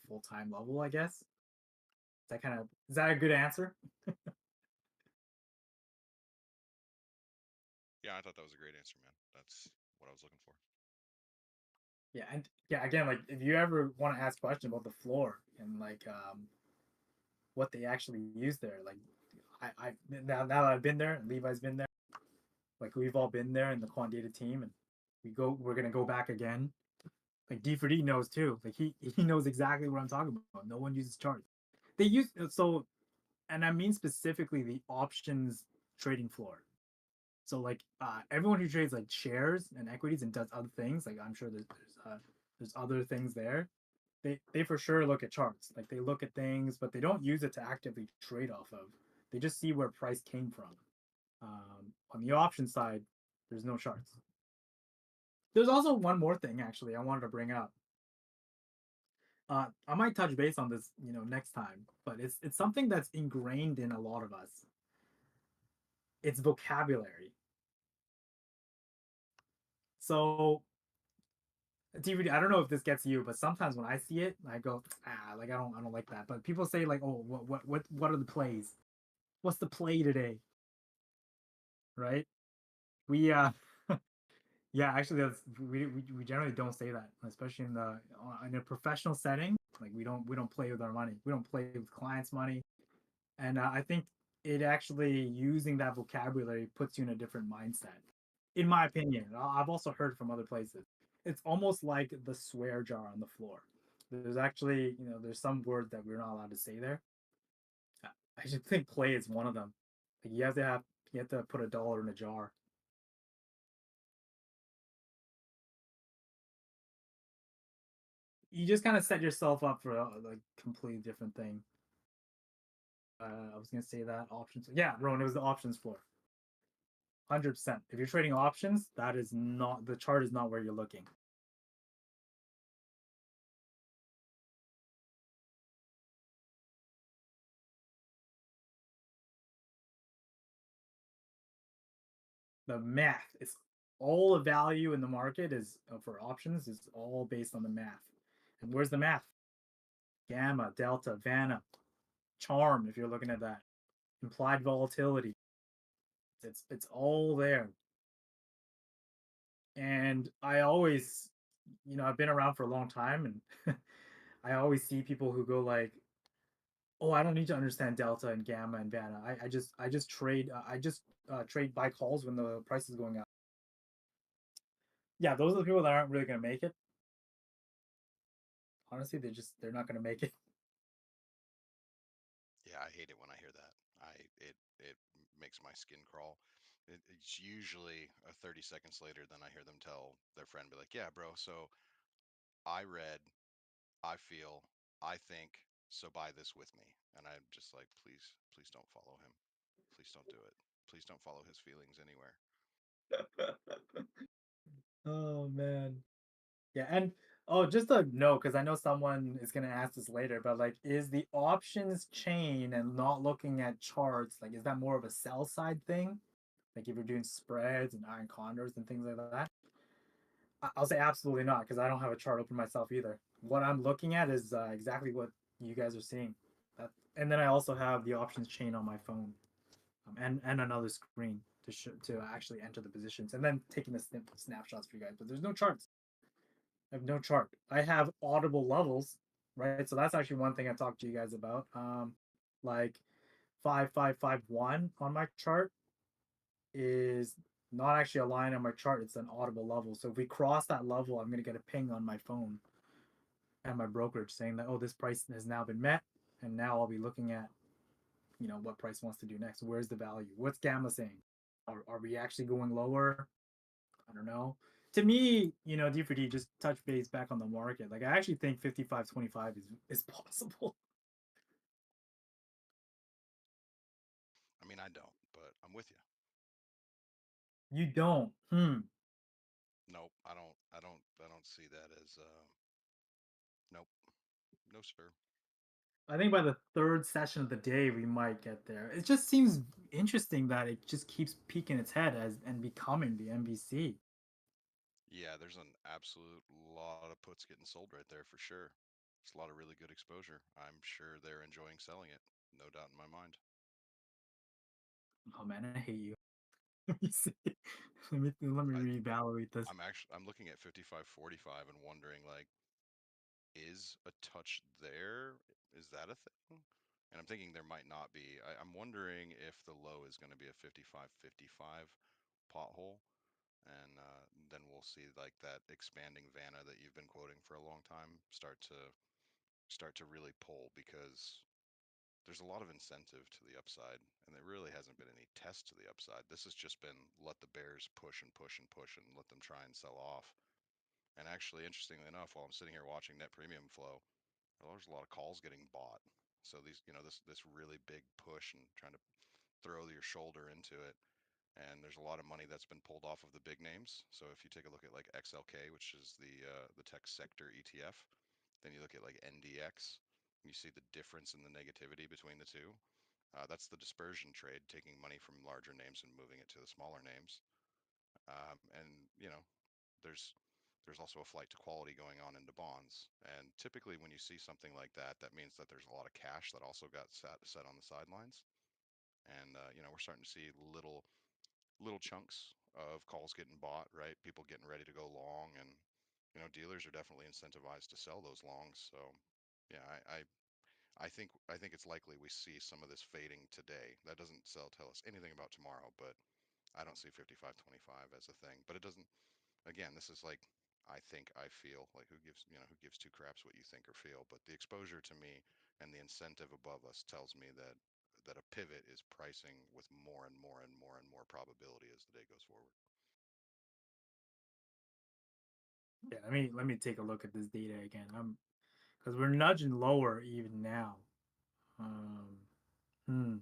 full time level. I guess. Is that a good answer? Yeah, I thought that was a great answer, man. That's what I was looking for. Yeah, and yeah, again, like if you ever want to ask questions about the floor and like what they actually use there, like I now that I've been there, and Levi's been there, like we've all been there in the quant data team, and we're gonna go back again. Like D4D knows too. Like he knows exactly what I'm talking about. No one uses charts. They use so, and I mean specifically the options trading floor. So like everyone who trades like shares and equities and does other things, like I'm sure there's other things there. they for sure look at charts. Like they look at things, but they don't use it to actively trade off of. They just see where price came from. On the option side, there's no charts. There's also one more thing actually I wanted to bring up. I might touch base on this, next time, but it's something that's ingrained in a lot of us. It's vocabulary. So DVD, I don't know if this gets you, but sometimes when I see it, I go, like I don't like that. But people say like, oh, what are the plays? What's the play today? Right? We yeah, actually that's we generally don't say that, especially in a professional setting. Like we don't play with our money. We don't play with clients' money. And I think it actually using that vocabulary puts you in a different mindset, in my opinion. I've also heard from other places. It's almost like the swear jar on the floor. There's actually, there's some words that we're not allowed to say there. I should think play is one of them. Like you have to put $1 in a jar. You just kind of set yourself up for a like completely different thing. I was gonna say that options. Yeah, Rowan, it was the options floor. 100%. If you're trading options, that is not the chart is not where you're looking. The math is all the value in the market is for options is all based on the math. And where's the math? Gamma, delta, Vanna, charm. If you're looking at that, implied volatility. It's all there. And I always, I've been around for a long time, and I always see people who go like, "Oh, I don't need to understand delta and gamma and Vanna. I just trade. I just trade buy calls when the price is going up." Yeah, those are the people that aren't really gonna make it. Honestly, they're not gonna make it. Yeah, I hate it when I hear that. It makes my skin crawl. It's usually 30 seconds later than I hear them tell their friend, be like, "Yeah, bro. So I read, I feel, I think. So buy this with me." And I'm just like, please, please don't follow him. Please don't do it. Please don't follow his feelings anywhere. Oh man. Yeah, and oh, just a note, because I know someone is gonna ask this later, but like, is the options chain and not looking at charts, like, is that more of a sell side thing? Like, if you're doing spreads and iron condors and things like that? I'll say absolutely not, because I don't have a chart open myself either. What I'm looking at is exactly what you guys are seeing. And then I also have the options chain on my phone, and another screen to actually enter the positions, and then taking the snapshots for you guys. But there's no charts. I have no chart. I have audible levels, right? So that's actually one thing I talked to you guys about. Like 5551 on my chart is not actually a line on my chart, it's an audible level. So if we cross that level, I'm going to get a ping on my phone and my brokerage saying that, oh, this price has now been met. And now I'll be looking at, what price wants to do next. Where's the value? What's Gamma saying? Are we actually going lower? I don't know. To me, D for D, just touch base back on the market. Like, I actually think 55.25 is possible. I mean, I don't, but I'm with you. You don't. Nope, I don't see that as nope. No, sir. I think by the third session of the day, we might get there. It just seems interesting that it just keeps peeking its head and becoming the MVC. Yeah, there's an absolute lot of puts getting sold right there for sure. It's a lot of really good exposure. I'm sure they're enjoying selling it. No doubt in my mind. Oh man, I hate you. Let me see. Let me I, reevaluate this. I'm looking at 55.45 and wondering like, is a touch there? Is that a thing? And I'm thinking there might not be. I'm wondering if the low is going to be a 55.55 pothole, and then we'll see like that expanding Vanna that you've been quoting for a long time start to really pull, because there's a lot of incentive to the upside, and there really hasn't been any test to the upside. This has just been let the bears push and push and push and let them try and sell off. And actually, interestingly enough, while I'm sitting here watching net premium flow, there's a lot of calls getting bought. So these, this really big push and trying to throw your shoulder into it. And there's a lot of money that's been pulled off of the big names. So if you take a look at like XLK, which is the tech sector ETF, then you look at like NDX, and you see the difference in the negativity between the two. That's the dispersion trade, taking money from larger names and moving it to the smaller names. And there's also a flight to quality going on into bonds. And typically, when you see something like that, that means that there's a lot of cash that also got set on the sidelines. And we're starting to see little chunks of calls getting bought, right? People getting ready to go long, and dealers are definitely incentivized to sell those longs. So, yeah, I think it's likely we see some of this fading today. That doesn't tell us anything about tomorrow, but I don't see 55.25 as a thing. But it doesn't. Again, this is like I feel like who gives two craps what you think or feel. But the exposure to me and the incentive above us tells me that a pivot is pricing with more and more and more and more probability as the day goes forward. Yeah, let me take a look at this data again. Because we're nudging lower even now. Hmm.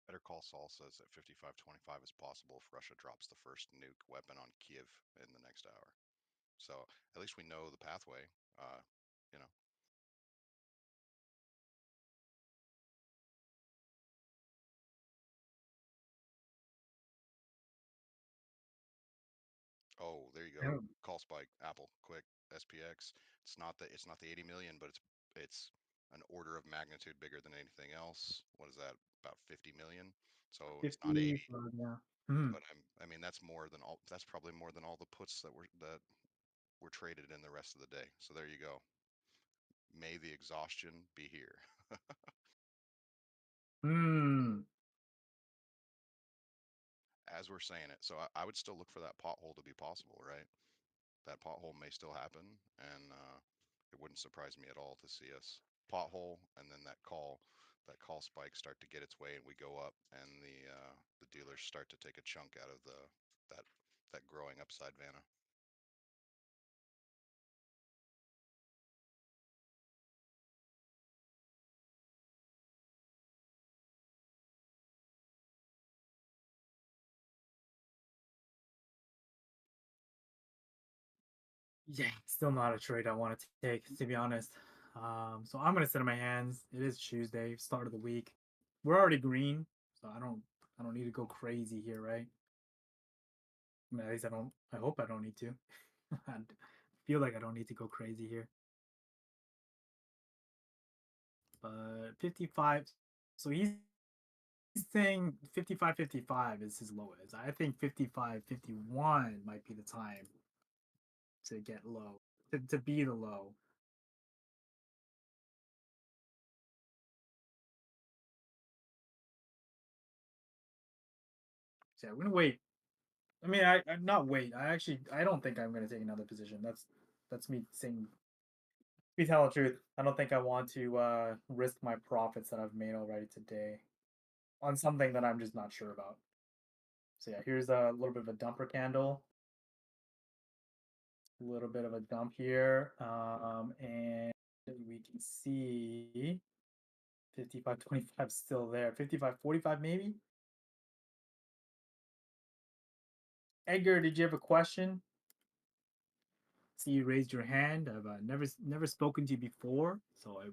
Better Call Saul says that 55.25 is possible if Russia drops the first nuke weapon on Kiev in the next hour. So at least we know the pathway. Uh, you know. Oh, there you go. Oh, Call spike. Apple. Quick. SPX. It's not the 80 million, but it's an order of magnitude bigger than anything else. What is that? About 50 million. So it's not 50. 80, Yeah. Hmm. but I mean that's more than all. That's probably more than all the puts that were traded in the rest of the day. So there you go. May the exhaustion be here. Hmm. As we're saying it. So I would still look for that pothole to be possible, right? That pothole may still happen, and it wouldn't surprise me at all to see us pothole and then that call spike start to get its way, and we go up, and the dealers start to take a chunk out of that that growing upside Vanna. Yeah, still not a trade I want to take, to be honest. So I'm gonna sit on my hands. It is Tuesday, start of the week. We're already green, so I don't need to go crazy here, right? I mean, at least I don't. I hope I don't need to. I feel like I don't need to go crazy here. But 55. So he's saying 55.55 is his lowest. I think 55.51 might be the time to get low, to be the low. So yeah, we're gonna wait. I mean, I not wait. I don't think I'm gonna take another position. That's me saying. Be telling the truth. I don't think I want to risk my profits that I've made already today on something that I'm just not sure about. So yeah, here's a little bit of a dumper candle. A little bit of a dump here, and we can see 55.25 still there. 55.45 maybe. Edgar, did you have a question? See, you raised your hand. I've never spoken to you before, so I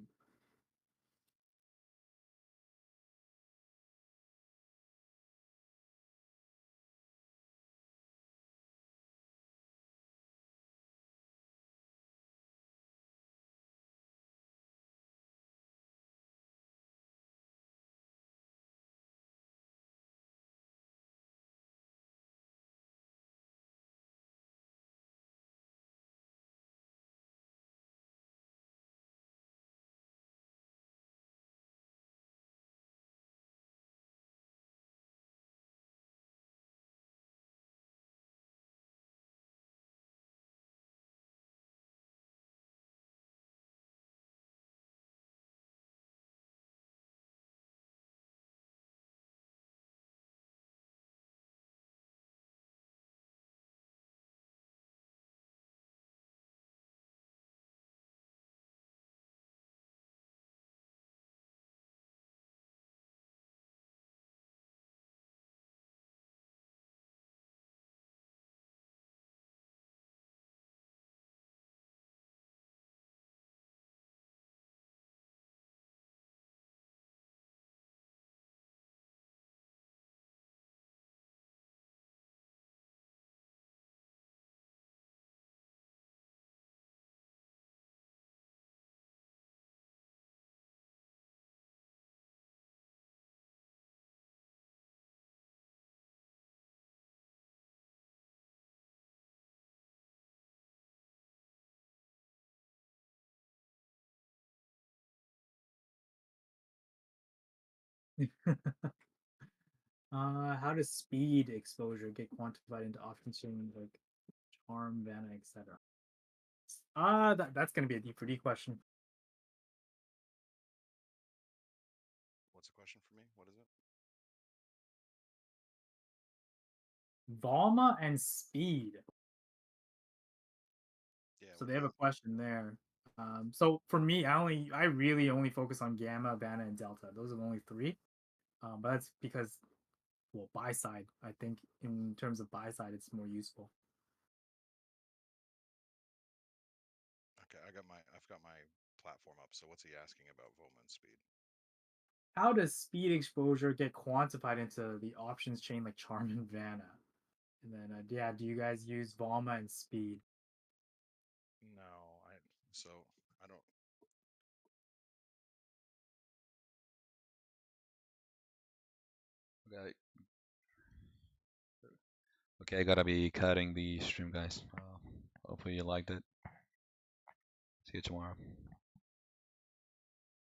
How does speed exposure get quantified into option chain like charm, Vanna, etc.? That's gonna be a D4D question. What's the question for me? What is it? Valma and speed. Yeah. So they have a question there. So for me, I really only focus on gamma, Vanna, and delta. Those are the only three. But that's because, well, buy side. I think in terms of buy side, it's more useful. Okay, I've got my platform up. So what's he asking about Volman speed? How does speed exposure get quantified into the options chain like charm and Vanna? And then, yeah, do you guys use Valma and speed? No, so I don't. Okay. Okay, I gotta be cutting the stream, guys. Hopefully you liked it. See you tomorrow.